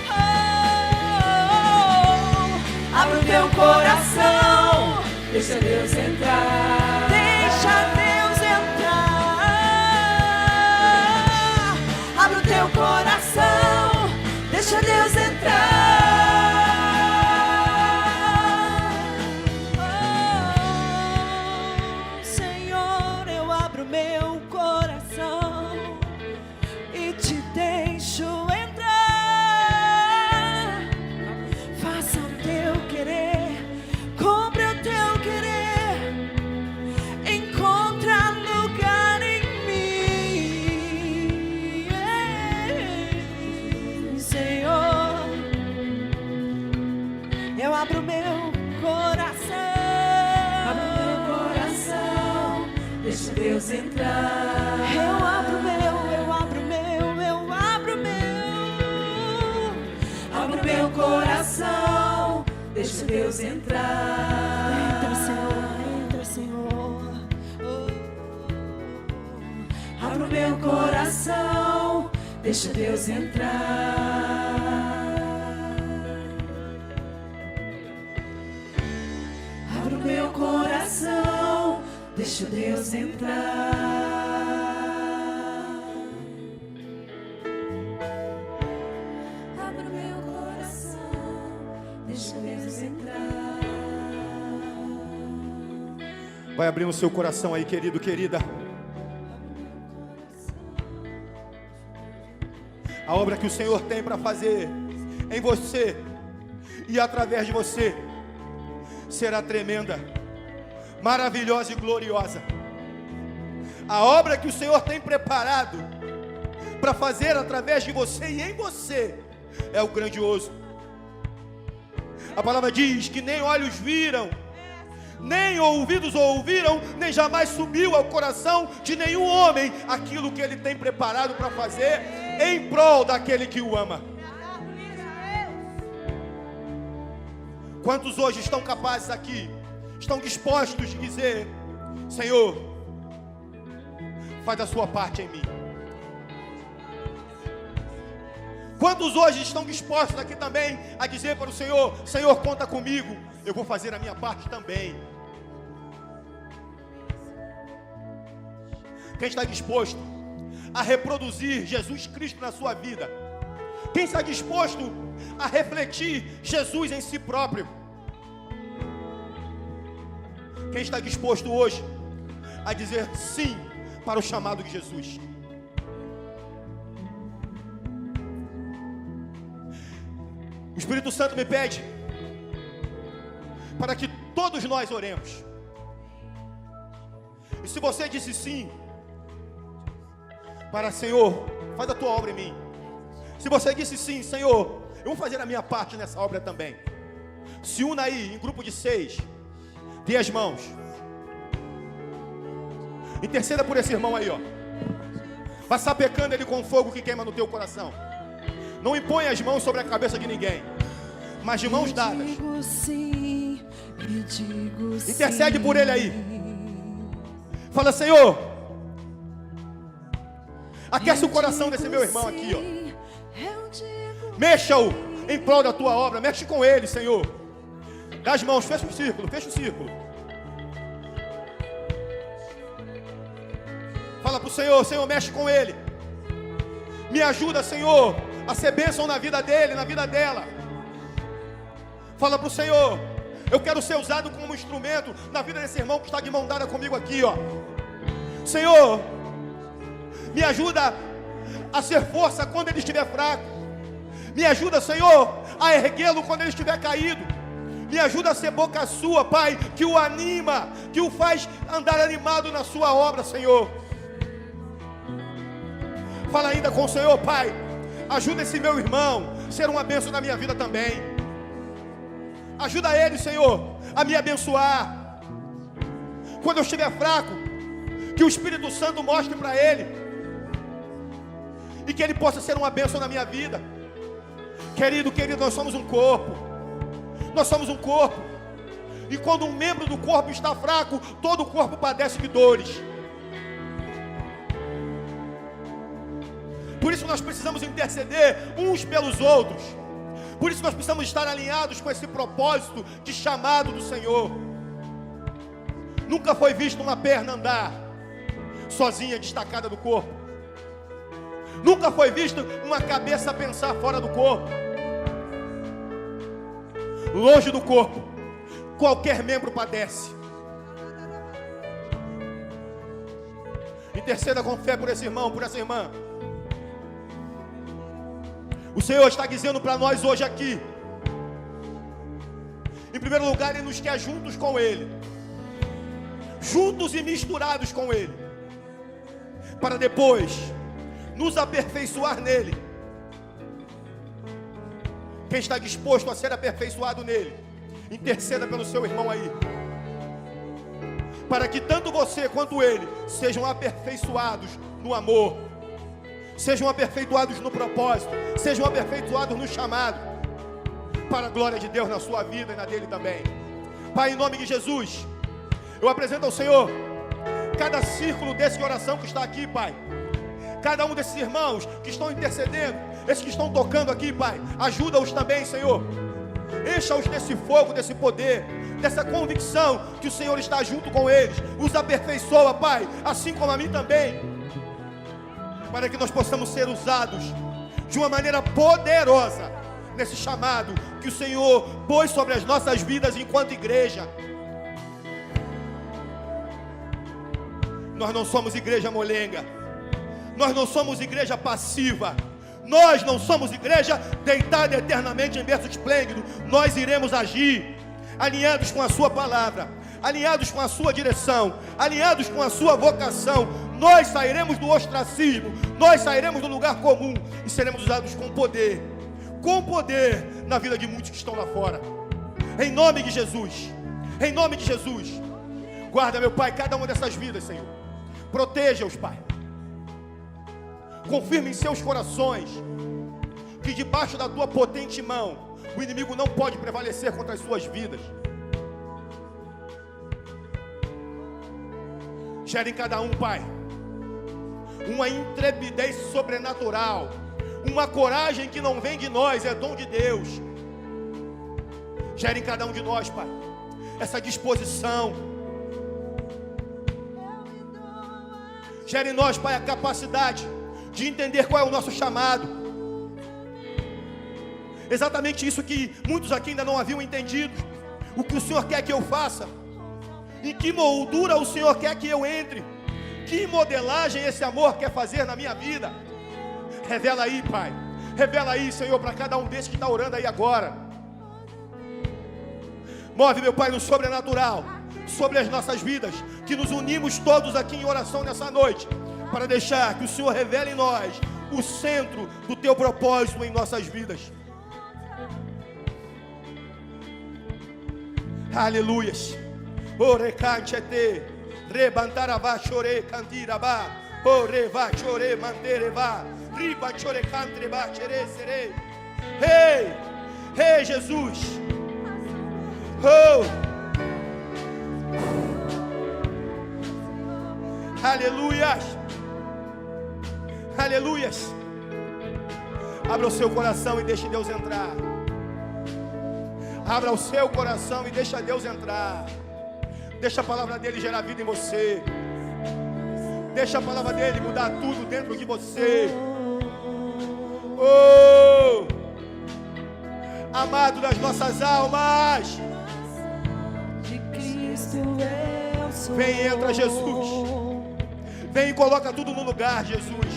Oh, abre o teu coração, deixa Deus entrar. Deixa Deus entrar. Abre o teu coração, deixa Deus entrar. Oh, Senhor, eu abro meu coração e te deixo entrar. Faça o teu querer, cumpra o teu querer, encontra lugar em mim, Senhor. Eu abro meu coração. Abro meu coração, deixa Deus entrar. Eu abro meu, eu abro meu, eu abro meu. Abro meu coração, deixa Deus entrar. Entra, Senhor, entra, Senhor. Oh. Abro meu coração, deixa Deus entrar. Abro meu coração, deixa Deus entrar. Abro meu coração, deixa Deus entrar. Vai abrindo o seu coração aí, querido, querida. A obra que o Senhor tem para fazer em você e através de você será tremenda, maravilhosa e gloriosa. A obra que o Senhor tem preparado para fazer através de você e em você é o grandioso. A palavra diz que nem olhos viram, nem ouvidos ouviram, nem jamais subiu ao coração de nenhum homem aquilo que Ele tem preparado para fazer em prol daquele que o ama. Quantos hoje estão capazes aqui, estão dispostos de dizer: Senhor, faz a sua parte em mim. Quantos hoje estão dispostos aqui também a dizer para o Senhor: Senhor, conta comigo, eu vou fazer a minha parte também. Quem está disposto a reproduzir Jesus Cristo na sua vida? Quem está disposto a refletir Jesus em si próprio? Quem está disposto hoje a dizer sim para o chamado de Jesus? O Espírito Santo me pede para que todos nós oremos. E se você disse sim, para Senhor, faz a tua obra em mim. Se você disse sim, Senhor, eu vou fazer a minha parte nessa obra também. Se una aí em grupo de 6. Dê as mãos. Interceda por esse irmão aí, ó. Vá sapecando ele com fogo que queima no teu coração. Não impõe as mãos sobre a cabeça de ninguém, mas de mãos dadas. Intercede por ele aí. Fala: Senhor, aquece o coração desse meu irmão aqui, ó. Mexa-o em prol da tua obra. Mexe com ele, Senhor. Dá as mãos, fecha o círculo, fecha o círculo. Fala para o Senhor: Senhor, mexe com ele. Me ajuda, Senhor, a ser bênção na vida dele, na vida dela. Fala para o Senhor: eu quero ser usado como instrumento na vida desse irmão que está de mão dada comigo aqui, ó. Senhor, me ajuda a ser força quando ele estiver fraco. Me ajuda, Senhor, a erguê-lo quando ele estiver caído. Me ajuda a ser boca sua, Pai, que o anima, que o faz andar animado na sua obra, Senhor. Fala ainda com o Senhor: Pai, ajuda esse meu irmão a ser uma bênção na minha vida também. Ajuda ele, Senhor, a me abençoar. Quando eu estiver fraco, que o Espírito Santo mostre para ele, e que ele possa ser uma bênção na minha vida. Querido, nós somos um corpo. Nós somos um corpo. E quando um membro do corpo está fraco, todo o corpo padece de dores. Por isso nós precisamos interceder uns pelos outros. Por isso nós precisamos estar alinhados com esse propósito de chamado do Senhor. Nunca foi visto uma perna andar sozinha, destacada do corpo. Nunca foi visto uma cabeça pensar fora do corpo. Longe do corpo, qualquer membro padece. Interceda com fé por esse irmão, por essa irmã. O Senhor está dizendo para nós hoje aqui: em primeiro lugar, Ele nos quer juntos com Ele, juntos e misturados com Ele, para depois nos aperfeiçoar nele. Quem está disposto a ser aperfeiçoado nele, interceda pelo seu irmão aí, para que tanto você quanto ele sejam aperfeiçoados no amor, sejam aperfeiçoados no propósito, sejam aperfeiçoados no chamado, para a glória de Deus na sua vida e na dele também. Pai, em nome de Jesus, eu apresento ao Senhor cada círculo desse de oração que está aqui, Pai. Cada um desses irmãos que estão intercedendo, esses que estão tocando aqui, Pai, ajuda-os também, Senhor. Encha-os desse fogo, desse poder, dessa convicção que o Senhor está junto com eles. Os aperfeiçoa, Pai, assim como a mim também, para que nós possamos ser usados de uma maneira poderosa nesse chamado que o Senhor pôs sobre as nossas vidas enquanto igreja. Nós não somos igreja molenga. Nós não somos igreja passiva. Nós não somos igreja deitada eternamente em berço esplêndido. Nós iremos agir alinhados com a sua palavra, alinhados com a sua direção, alinhados com a sua vocação. Nós sairemos do ostracismo, nós sairemos do lugar comum e seremos usados com poder na vida de muitos que estão lá fora. Em nome de Jesus, em nome de Jesus. Guarda, meu Pai, cada uma dessas vidas, Senhor. Proteja-os, Pai. Confirma em seus corações que debaixo da tua potente mão o inimigo não pode prevalecer contra as suas vidas. Gera em cada um, Pai, uma intrepidez sobrenatural, uma coragem que não vem de nós, é dom de Deus. Gera em cada um de nós, Pai, essa disposição. Gera em nós, Pai, a capacidade de entender qual é o nosso chamado. Exatamente isso que muitos aqui ainda não haviam entendido. O que o Senhor quer que eu faça, em que moldura o Senhor quer que eu entre, que modelagem esse amor quer fazer na minha vida. Revela aí, Pai, revela aí, Senhor, para cada um desses que está orando aí agora. Move, meu Pai, no sobrenatural sobre as nossas vidas, que nos unimos todos aqui em oração nessa noite, para deixar que o Senhor revele em nós o centro do teu propósito em nossas vidas. Aleluias. Ore canchete, rebantarabá, chore, cantirabá, ore vá, chore, manterevá, riba, chore, cantreba, chere, serei. Ei, ei, Jesus. Oh. Aleluias. Aleluias. Abra o seu coração e deixe Deus entrar. Abra o seu coração e deixa Deus entrar. Deixa a palavra dele gerar vida em você. Deixa a palavra dele mudar tudo dentro de você. Oh, amado das nossas almas, de Cristo eu sou. Vem, entra, Jesus. Vem e coloca tudo no lugar, Jesus.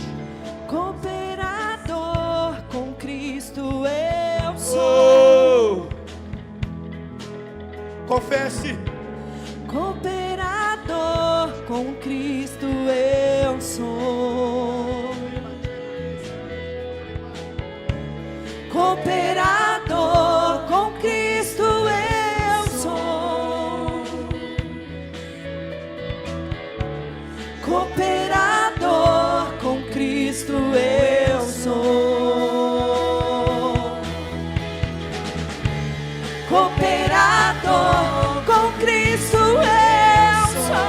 Cooperador com Cristo eu sou. Oh, confesse. Cooperador com Cristo eu sou. Cooperador com Cristo eu sou. Cooperador com Cristo eu sou. Cooperador com Cristo eu sou.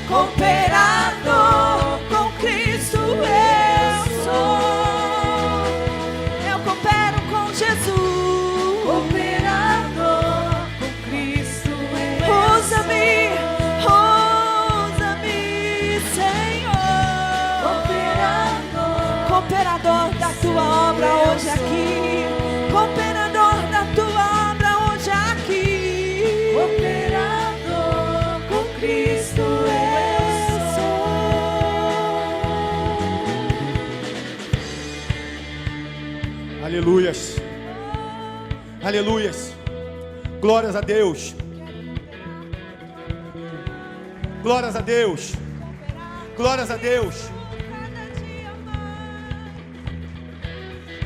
Cooperador com Cristo eu sou. Eu coopero com Jesus. Cooperador com Cristo eu sou. Usa-me, Senhor. Cooperador da tua obra hoje aqui. Cooperador da tua obra hoje aqui. Cooperador com Cristo eu sou. Aleluias. Aleluias. Glórias a Deus. Glórias a Deus. Glórias a Deus.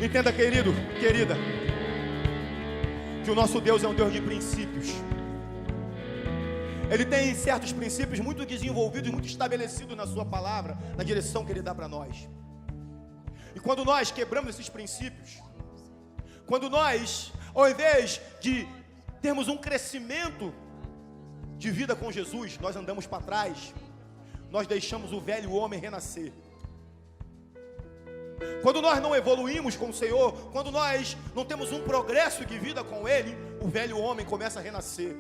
Entenda, querido, querida, que o nosso Deus é um Deus de princípios. Ele tem certos princípios muito desenvolvidos, muito estabelecidos na sua palavra, na direção que Ele dá para nós. E quando nós quebramos esses princípios, quando nós, ao invés de termos um crescimento de vida com Jesus, nós andamos para trás, nós deixamos o velho homem renascer. Quando nós não evoluímos com o Senhor, quando nós não temos um progresso de vida com Ele, o velho homem começa a renascer.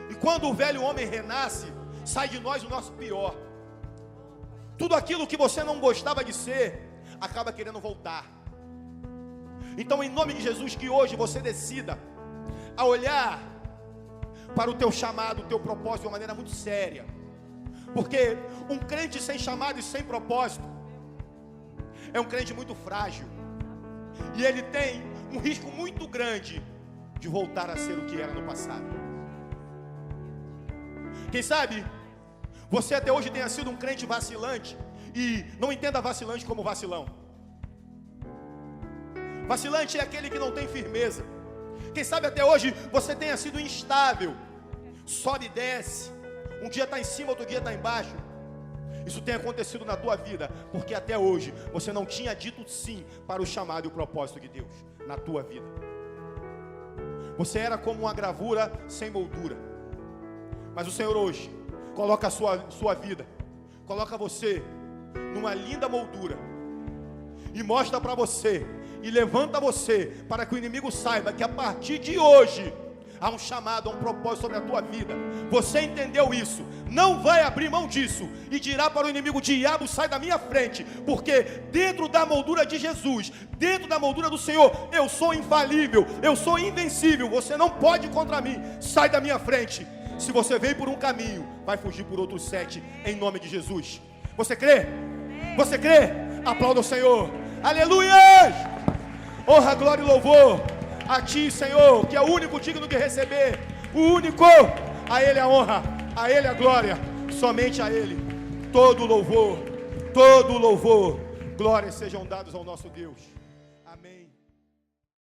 E quando o velho homem renasce, sai de nós o nosso pior. Tudo aquilo que você não gostava de ser, acaba querendo voltar. Então, em nome de Jesus, que hoje você decida a olhar para o teu chamado, o teu propósito de uma maneira muito séria. Porque um crente sem chamado e sem propósito é um crente muito frágil. E ele tem um risco muito grande de voltar a ser o que era no passado. Quem sabe você até hoje tenha sido um crente vacilante e não entenda vacilante como vacilão. Vacilante é aquele que não tem firmeza. Quem sabe até hoje você tenha sido instável, sobe e desce, um dia está em cima, outro dia está embaixo. Isso tem acontecido na tua vida, porque até hoje você não tinha dito sim para o chamado e o propósito de Deus na tua vida. Você era como uma gravura sem moldura. Mas o Senhor hoje coloca a sua vida, coloca você numa linda moldura e mostra para você e levanta você para que o inimigo saiba que a partir de hoje há um chamado, há um propósito sobre a tua vida. Você entendeu isso, não vai abrir mão disso e dirá para o inimigo: diabo, sai da minha frente, porque dentro da moldura de Jesus, dentro da moldura do Senhor, eu sou infalível, eu sou invencível, você não pode ir contra mim, sai da minha frente. Se você veio por um caminho, vai fugir por outros 7, em nome de Jesus. Você crê? Você crê? Aplauda o Senhor. Aleluia! Honra, glória e louvor a Ti, Senhor, que é o único digno de receber, o único. A Ele a honra, a Ele a glória, somente a Ele todo louvor, glórias sejam dados ao nosso Deus. Amém.